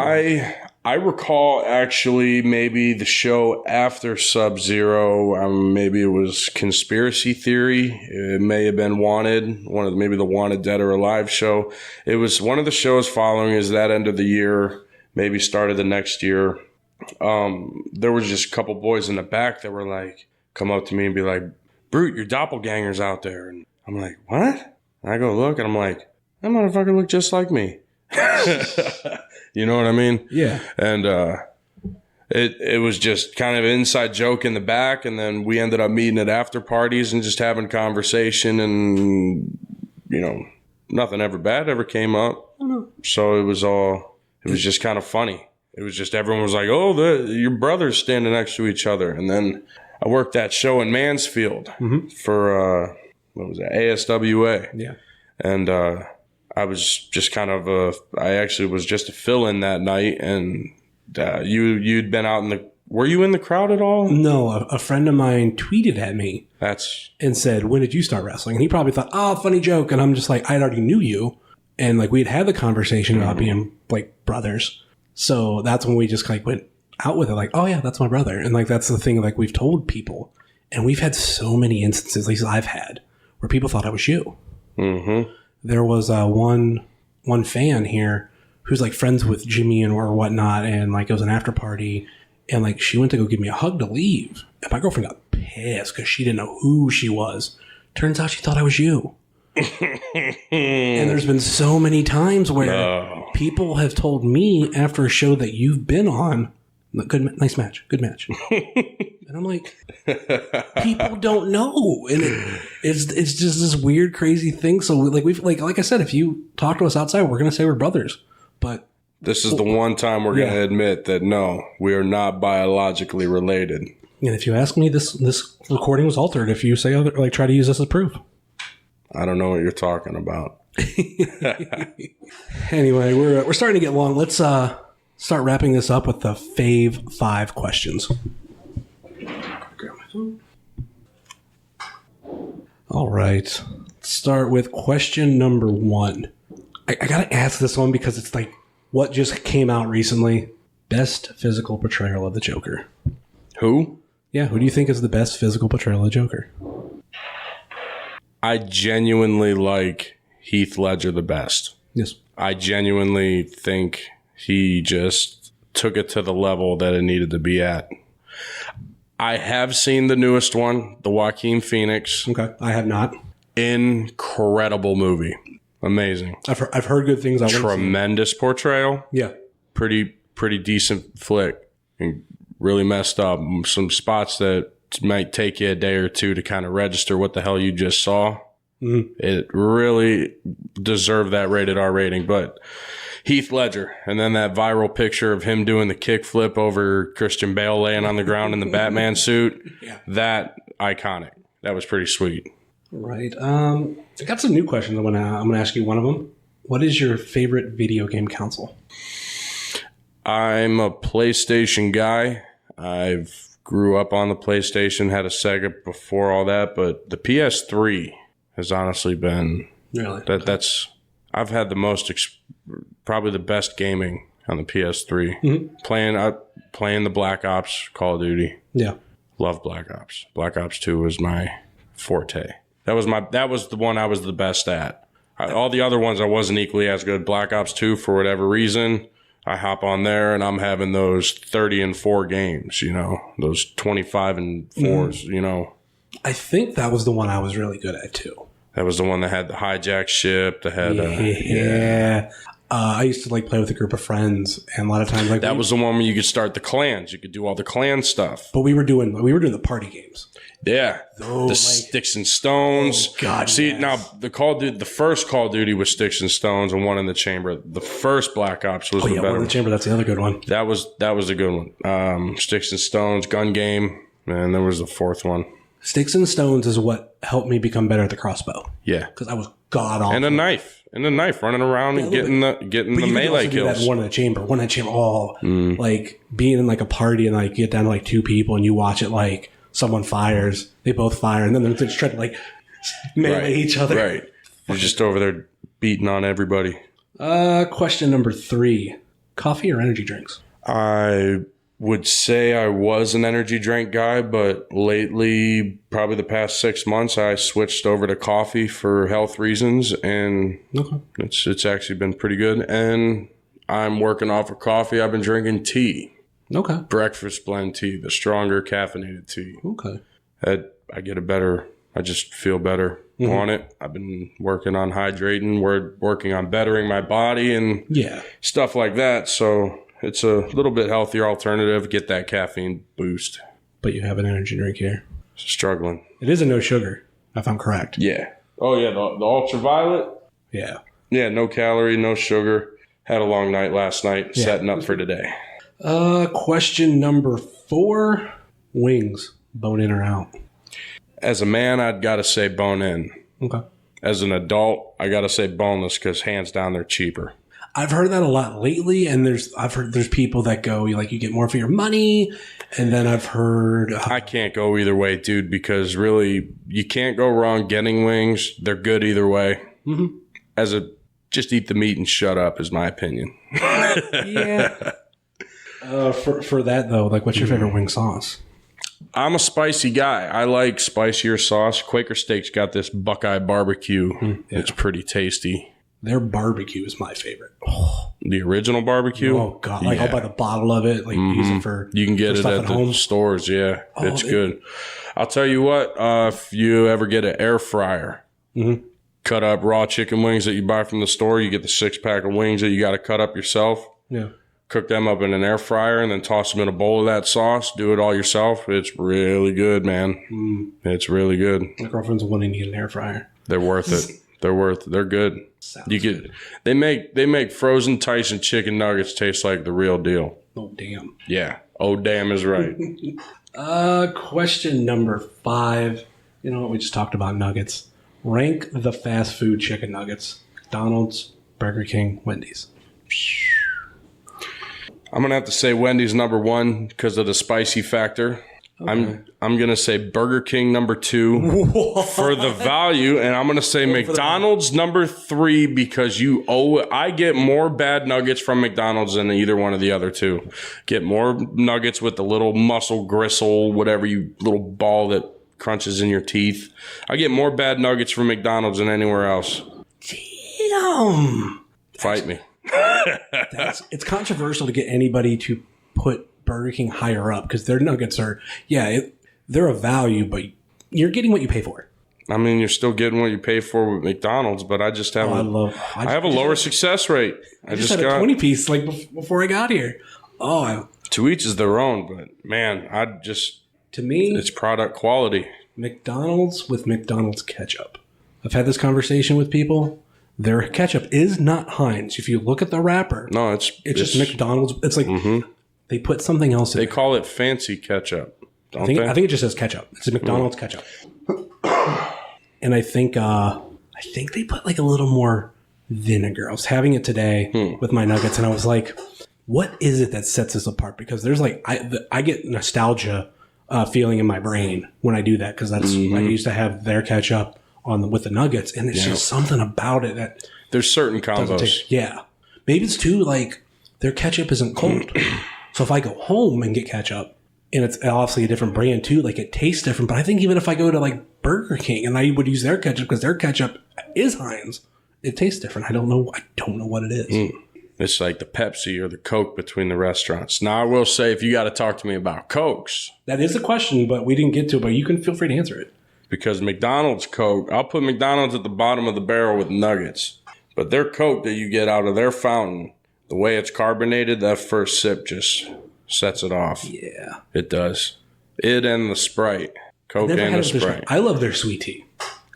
I recall actually maybe the show after Sub-Zero. Maybe it was Conspiracy Theory. It may have been Wanted, maybe the Wanted Dead or Alive show. It was one of the shows following is that end of the year, maybe started the next year. There was just a couple boys in the back that were like, come up to me and be like, Brute, your doppelganger's out there. And I'm like, what? And I go look and I'm like, that motherfucker looked just like me. You know what I mean? Yeah. And it was just kind of an inside joke in the back, and then we ended up meeting at after parties and just having conversation, and nothing ever bad ever came up. Mm-hmm. So it was just kind of funny. It was just everyone was like, oh, your brothers standing next to each other. And then I worked that show in Mansfield for what was that, ASWA. Yeah. And I was just I actually was just a fill-in that night, and you'd been out were you in the crowd at all? No, a friend of mine tweeted at me and said, when did you start wrestling? And he probably thought, oh, funny joke. And I'm just like, I already knew you. And we had the conversation about being brothers. So that's when we just went out with it. Oh yeah, that's my brother. And that's the thing we've told people. And we've had so many instances, at least I've had, where people thought I was you. Mm-hmm. There was one fan here who's friends with Jimmy or whatnot, and it was an after party, and she went to go give me a hug to leave, and my girlfriend got pissed because she didn't know who she was. Turns out she thought I was you. And there's been so many times where people have told me after a show that you've been on, nice match, good match. And I'm like, people don't know, and it's just this weird, crazy thing. So like I said, if you talk to us outside, we're gonna say we're brothers. But this is the one time we're gonna admit that no, we are not biologically related. And if you ask me, this recording was altered. If you say try to use this as proof. I don't know what you're talking about. Anyway, we're starting to get long. Let's start wrapping this up with the fave 5 questions. All right. Let's start with question number 1. I got to ask this one because it's what just came out recently. Best physical portrayal of the Joker. Who? Yeah, who do you think is the best physical portrayal of the Joker? I genuinely like Heath Ledger the best. Yes. I genuinely think he just took it to the level that it needed to be at. I have seen the newest one, the Joaquin Phoenix. Okay, I have not. Incredible movie. Amazing. I've heard good things. Tremendous portrayal. Yeah. Pretty decent flick. And really messed up. Some spots that might take you a day or two to kind of register what the hell you just saw. Mm-hmm. It really deserved that rated R rating. But Heath Ledger, and then that viral picture of him doing the kickflip over Christian Bale laying on the ground in the Batman suit. Yeah. That iconic. That was pretty sweet. Right. I got some new questions. I'm gonna ask you one of them. What is your favorite video game console? I'm a PlayStation guy. I've grew up on the PlayStation, had a Sega before all that, but the PS3 has honestly been that's I've had the most probably the best gaming on the PS3. Mm-hmm. Playing the Black Ops Call of Duty. Yeah. Love Black Ops. Black Ops 2 was my forte. That was the one I was the best at. All the other ones I wasn't equally as good. Black Ops 2, for whatever reason, I hop on there and I'm having those 30-4 games, those 25-4s, I think that was the one I was really good at too. That was the one that had the hijack ship. That had I used to play with a group of friends, and a lot of times that was the one where you could start the clans. You could do all the clan stuff. But we were doing the party games. Yeah, the Sticks and Stones. Oh God! See, now the first Call of Duty was Sticks and Stones and One in the Chamber. The first Black Ops was the better One in the Chamber. That's the other good one. That was a good one. Sticks and Stones, Gun Game, and there was the fourth one. Sticks and Stones is what helped me become better at the crossbow. Yeah, because I was god awful. And a knife, running around and getting the melee kills. That One in the Chamber. Oh, like being in a party and get down to 2 people and you watch it someone fires, they both fire, and then they're just trying to melee each other. Right. You're just over there beating on everybody. Question number 3. Coffee or energy drinks? I would say I was an energy drink guy, but lately, probably the past 6 months, I switched over to coffee for health reasons, and it's actually been pretty good. And I'm working off of coffee. I've been drinking tea. Okay. Breakfast blend tea, the stronger caffeinated tea. Okay. I just feel better on it. I've been working on hydrating. We're working on bettering my body and stuff like that. So it's a little bit healthier alternative. Get that caffeine boost. But you have an energy drink here. Struggling. It is a no sugar, if I'm correct. Yeah. Oh, yeah. The ultraviolet? Yeah. Yeah, no calorie, no sugar. Had a long night last night, setting up for today. Question number 4. Wings, bone in or out? As a man, I'd got to say bone in. Okay. As an adult, I got to say boneless because hands down, they're cheaper. I've heard that a lot lately, and I've heard there's people that go, you get more for your money, and then I've heard... I can't go either way, dude, because really, you can't go wrong getting wings. They're good either way. Mm-hmm. Just eat the meat and shut up is my opinion. Yeah. For that, though, what's your favorite wing sauce? I'm a spicy guy. I like spicier sauce. Quaker Steak's got this Buckeye barbecue. It's pretty tasty. Their barbecue is my favorite. The original barbecue? Oh, God. I'll buy the bottle of it. Use it for You can get it at the stores, yeah. It's good. I'll tell you what, if you ever get an air fryer, cut up raw chicken wings that you buy from the store, you get the 6-pack of wings that you got to cut up yourself. Yeah. Cook them up in an air fryer and then toss them in a bowl of that sauce. Do it all yourself. It's really good, man. It's really good. My girlfriend's wanting to get an air fryer. They're worth it. They're good. Good. They make frozen Tyson chicken nuggets taste like the real deal. Oh, damn. Yeah. Oh, damn is right. Question number 5. You know what? We just talked about nuggets. Rank the fast food chicken nuggets. McDonald's, Burger King, Wendy's. I'm going to have to say Wendy's number 1 because of the spicy factor. Okay. I'm going to say Burger King number 2 for the value. And I'm going to say McDonald's number 3 because I get more bad nuggets from McDonald's than either one of the other two. Get more nuggets with the little muscle gristle, whatever little ball that crunches in your teeth. I get more bad nuggets from McDonald's than anywhere else. Damn. Fight me. It's controversial to get anybody to put Burger King higher up because their nuggets are, they're a value, but you're getting what you pay for. I mean, you're still getting what you pay for with McDonald's, but I just have I have a lower success rate. I just got a 20-piece before I got here. To each is their own, but man, to me, it's product quality. McDonald's with McDonald's ketchup. I've had this conversation with people. Their ketchup is not Heinz. If you look at the wrapper, no, it's just McDonald's. It's like they put something else in They there. call it fancy ketchup. I think it just says ketchup. It's a McDonald's ketchup. And I think they put a little more vinegar. I was having it today with my nuggets, and I was like, "What is it that sets us apart?" Because there's I get nostalgia feeling in my brain when I do that because that's I used to have their ketchup with the nuggets, and it's just something about it that there's certain combos. Maybe it's too their ketchup isn't cold. So if I go home and get ketchup, and it's obviously a different brand too, it tastes different. But I think even if I go to Burger King and I would use their ketchup because their ketchup is Heinz, it tastes different. I don't know what it is. It's like the Pepsi or the Coke between the restaurants. Now, I will say, if you got to talk to me about Cokes. That is a question, but we didn't get to it, but you can feel free to answer it. Because McDonald's Coke, I'll put McDonald's at the bottom of the barrel with nuggets. But their Coke that you get out of their fountain, the way it's carbonated, that first sip just sets it off. Yeah. It does. It and the Sprite. Coke and the Sprite. I love their sweet tea.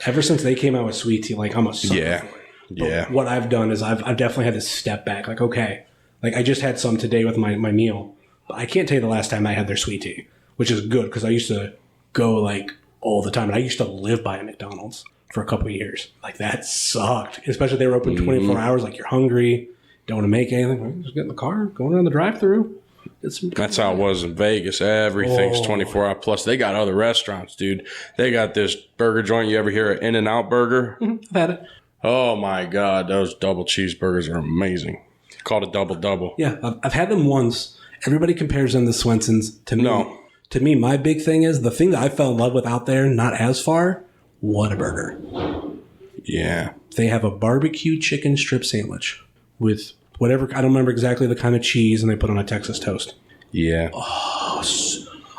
Ever since they came out with sweet tea, like, I'm a sucker for it. But what I've done is I've definitely had to step back. Like, okay, like I just had some today with my meal, but I can't tell you the last time I had their sweet tea, which is good because I used to go like all the time. And I used to live by a McDonald's for a couple of years. Like, that sucked. Especially if they were open 24 hours. Like, you're hungry, don't want to make anything. Just get in the car, going around the drive-thru. That's how it was in Vegas. Everything's 24 hours. Plus, they got other restaurants, dude. They got this burger joint. You ever hear of In-N-Out Burger? I've had it. Oh, my God. Those double cheeseburgers are amazing. Called a double-double. Yeah, I've had them once. Everybody compares them to Swenson's. To me, No. To me, my big thing is the thing that I fell in love with out there, not as far, Whataburger. Yeah. They have a barbecue chicken strip sandwich with whatever, I don't remember exactly the kind of cheese, and they put on a Texas toast. Yeah.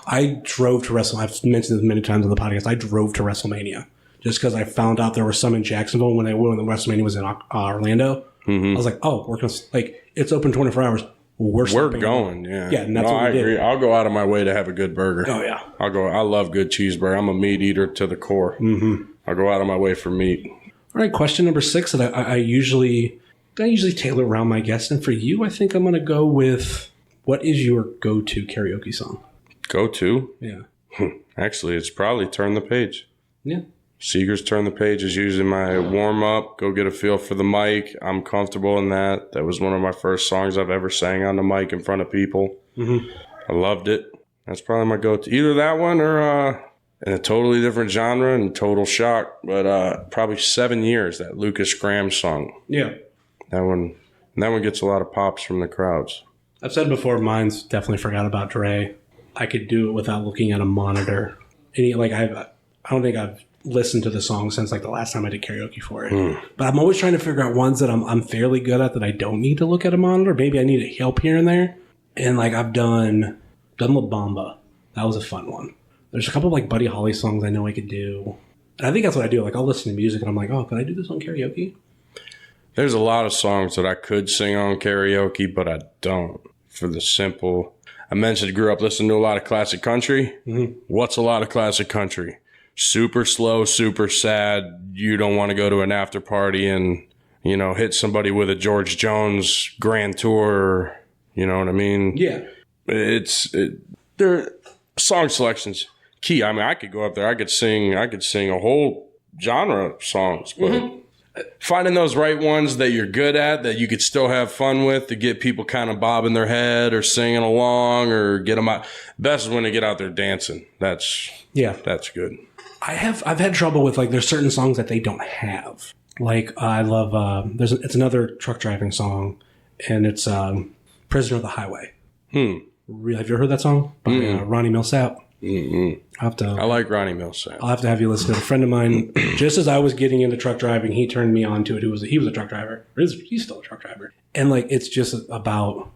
I drove to I've mentioned this many times on the podcast. I drove to WrestleMania just because I found out there were some in Jacksonville when WrestleMania was in Orlando. I was like, oh, we're going to, like, it's open 24 hours. We're going, yeah. Yeah, and that's what we did. Agree. I'll go out of my way to have a good burger. Oh, yeah. I love good cheeseburger. I'm a meat eater to the core. I'll go out of my way for meat. All right, question number 6 that I usually tailor around my guests. And for you, I think I'm going to go with, what is your go-to karaoke song? Go-to? Yeah. Actually, it's probably Turn the Page. Yeah. Seeger's Turn the Page is usually my warm-up. Go get a feel for the mic. I'm comfortable in that. That was one of my first songs I've ever sang on the mic in front of people. I loved it. That's probably my go-to. Either that one or in a totally different genre and total shock. But probably 7 Years, that Lucas Graham song. Yeah. That one gets a lot of pops from the crowds. I've said before, mine's definitely Forgot About Dre. I could do it without looking at a monitor. I don't think I've listened to the song since like the last time I did karaoke for it. But I'm always trying to figure out ones that I'm fairly good at that I don't need to look at a monitor. Maybe I need help here and there. And like I've done La Bamba. That was a fun one. There's a couple of like Buddy Holly songs I know I could do. And I think that's what I do. Like I'll listen to music and I'm like, oh, can I do this on karaoke? There's a lot of songs that I could sing on karaoke, but I don't. For the simple, I mentioned I grew up listening to a lot of classic country. What's a lot of classic country? Super slow, super sad. You don't want to go to an after party and, hit somebody with a George Jones Grand Tour. You know what I mean? Yeah. Their song selections key. I mean, I could go up there. I could sing a whole genre of songs, but finding those right ones that you're good at, that you could still have fun with, to get people kind of bobbing their head or singing along or get them out. Best is when they get out there dancing. That's good. I've had trouble with like there's certain songs that they don't have. Like I love it's another truck driving song, and it's "Prisoner of the Highway." Have you ever heard that song by Ronnie Millsap? I like Ronnie Millsap. I'll have to have you listen to it. A friend of mine, just as I was getting into truck driving, he turned me on to it. He was a truck driver. He's still a truck driver, and like it's just about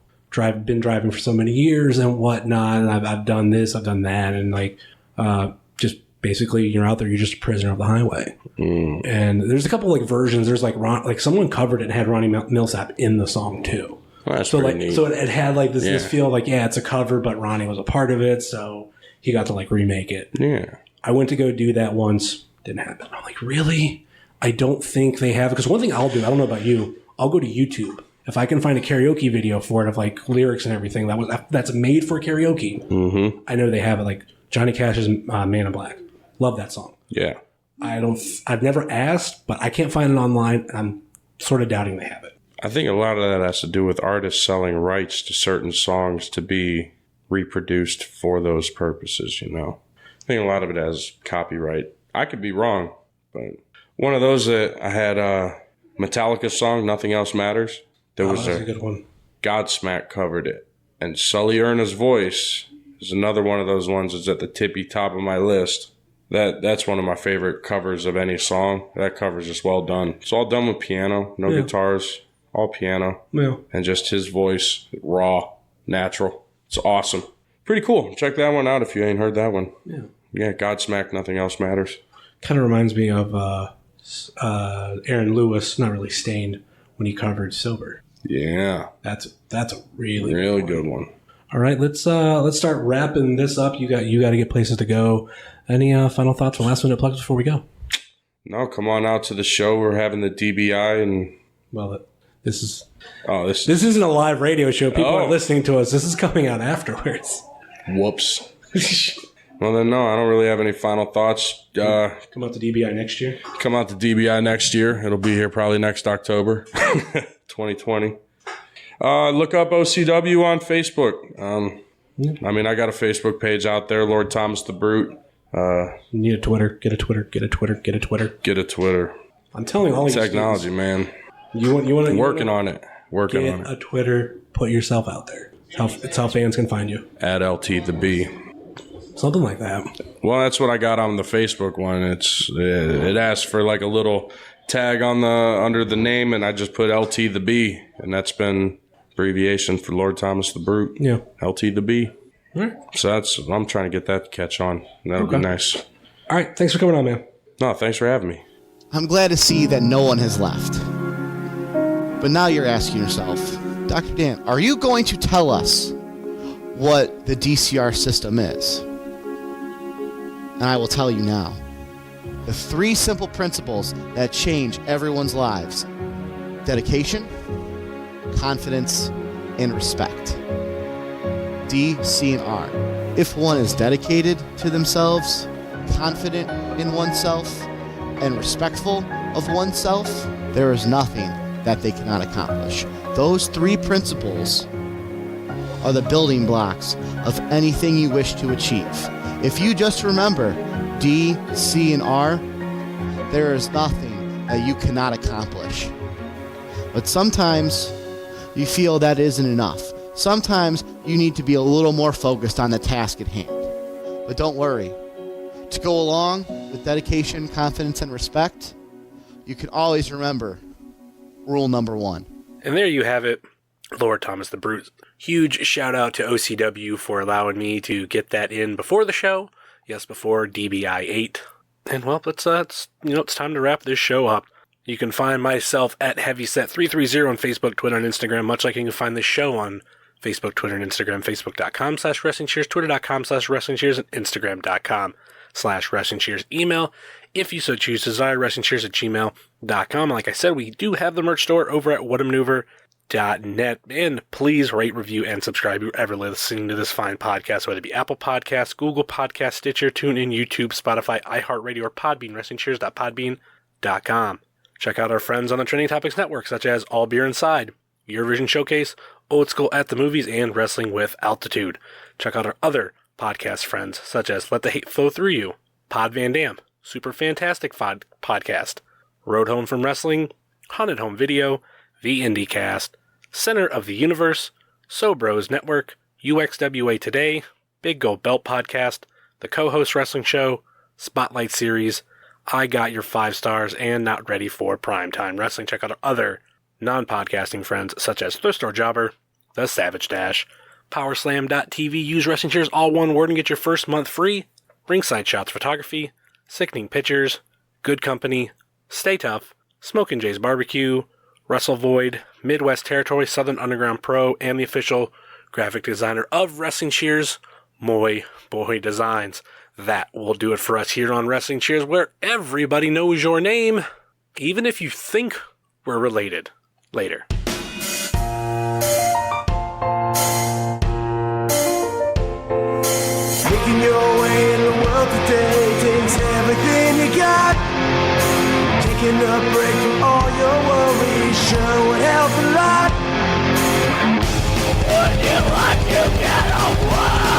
been driving for so many years and whatnot. And I've done this, I've done that, and like just. Basically, you're out there, you're just a prisoner of the highway. And there's a couple like versions. There's like someone covered it and had Ronnie Millsap in the song too. Well, that's pretty neat. So it had like this feel like, yeah, it's a cover, but Ronnie was a part of it, so he got to like remake it. Yeah. I went to go do that once, didn't happen. I'm like, really? I don't think they have it. Because one thing I'll do, I don't know about you, I'll go to YouTube. If I can find a karaoke video for it of like lyrics and everything that's made for karaoke, I know they have it. Like Johnny Cash's Man in Black. Love that song. Yeah. I've never asked, but I can't find it online. And I'm sort of doubting they have it. I think a lot of that has to do with artists selling rights to certain songs to be reproduced for those purposes, I think a lot of it has copyright. I could be wrong, but one of those that I had Metallica song, Nothing Else Matters. That's a good one. Godsmack covered it. And Sully Erna's voice is another one of those ones that's at the tippy top of my list. That's one of my favorite covers of any song. That cover's just well done. It's all done with piano, no guitars, all piano. Yeah. And just his voice, raw, natural. It's awesome. Pretty cool. Check that one out if you ain't heard that one. Yeah. Yeah, Godsmack, Nothing Else Matters. Kind of reminds me of Aaron Lewis, not really Stained, when he covered Sober. Yeah. That's a really good one. All right, let's start wrapping this up. You got to get places to go. Any final thoughts or last minute plugs before we go? No, come on out to the show. We're having the DBI and this isn't a live radio show. People are listening to us. This is coming out afterwards. Whoops. Well then, no, I don't really have any final thoughts. Come out to DBI next year. Come out to DBI next year. It'll be here probably next October, 2020. Look up OCW on Facebook. I mean, I got a Facebook page out there, Lord Thomas the Brute. You need a Twitter. Get a Twitter. Get a Twitter. Get a Twitter. Get a Twitter. I'm telling all you technology, man. You want working on it. Working on it. Get a Twitter. Put yourself out there. It's how fans can find you. At LT the B. Something like that. Well, that's what I got on the Facebook one. It asks for like a little tag on under the name, and I just put LT the B, and that's been abbreviation for Lord Thomas the Brute. Yeah. LT the B. All right. So I'm trying to get that to catch on. That'll be nice. All right. Thanks for coming on, man. No, thanks for having me. I'm glad to see that no one has left. But now you're asking yourself, Dr. Dan, are you going to tell us what the DCR system is? And I will tell you now. The 3 simple principles that change everyone's lives: dedication, confidence, and respect. D, C, and R. If one is dedicated to themselves, confident in oneself, and respectful of oneself, there is nothing that they cannot accomplish. Those 3 principles are the building blocks of anything you wish to achieve. If you just remember D, C, and R, there is nothing that you cannot accomplish. But sometimes you feel that isn't enough. Sometimes you need to be a little more focused on the task at hand. But don't worry. To go along with dedication, confidence, and respect, you can always remember rule number 1. And there you have it, Lord Thomas the Brute. Huge shout out to OCW for allowing me to get that in before the show. Yes, before DBI 8. And well, it's time to wrap this show up. You can find myself at Heavyset330 on Facebook, Twitter, and Instagram, much like you can find this show on Facebook, Twitter, and Instagram, Facebook.com/WrestlingCheers, Twitter.com/WrestlingCheers, and Instagram.com/WrestlingCheers. Email, if you so choose, desire, WrestlingCheers@gmail.com. Like I said, we do have the merch store over at whatamaneuver.net. And please rate, review, and subscribe wherever listening to this fine podcast, whether it be Apple Podcasts, Google Podcasts, Stitcher, TuneIn, YouTube, Spotify, iHeartRadio, or Podbean, WrestlingCheers.podbean.com. Check out our friends on the Trending Topics Network, such as All Beer Inside, Eurovision Showcase, Old School at the Movies, and Wrestling with Altitude. Check out our other podcast friends, such as Let the Hate Flow Through You, Pod Van Dam, Super Fantastic Podcast, Road Home from Wrestling, Haunted Home Video, The IndieCast, Center of the Universe, So Bros Network, UXWA Today, Big Gold Belt Podcast, The Co-Host Wrestling Show, Spotlight Series, I Got Your 5 Stars, and Not Ready for Primetime Wrestling. Check out our other non-podcasting friends, such as Thrift Store Jobber, The Savage Dash, Powerslam.tv, use Wrestling Cheers all one word and get your first month free, Ringside Shots Photography, Sickening Pictures, Good Company, Stay Tough, Smokin' Jay's Barbecue, Wrestle Void, Midwest Territory, Southern Underground Pro, and the official graphic designer of Wrestling Cheers, Moy Boy Designs. That will do it for us here on Wrestling Cheers, where everybody knows your name, even if you think we're related. Later. Making your way in the world today takes everything you got. Taking a break from all your worries sure would help a lot. Would you like to get away?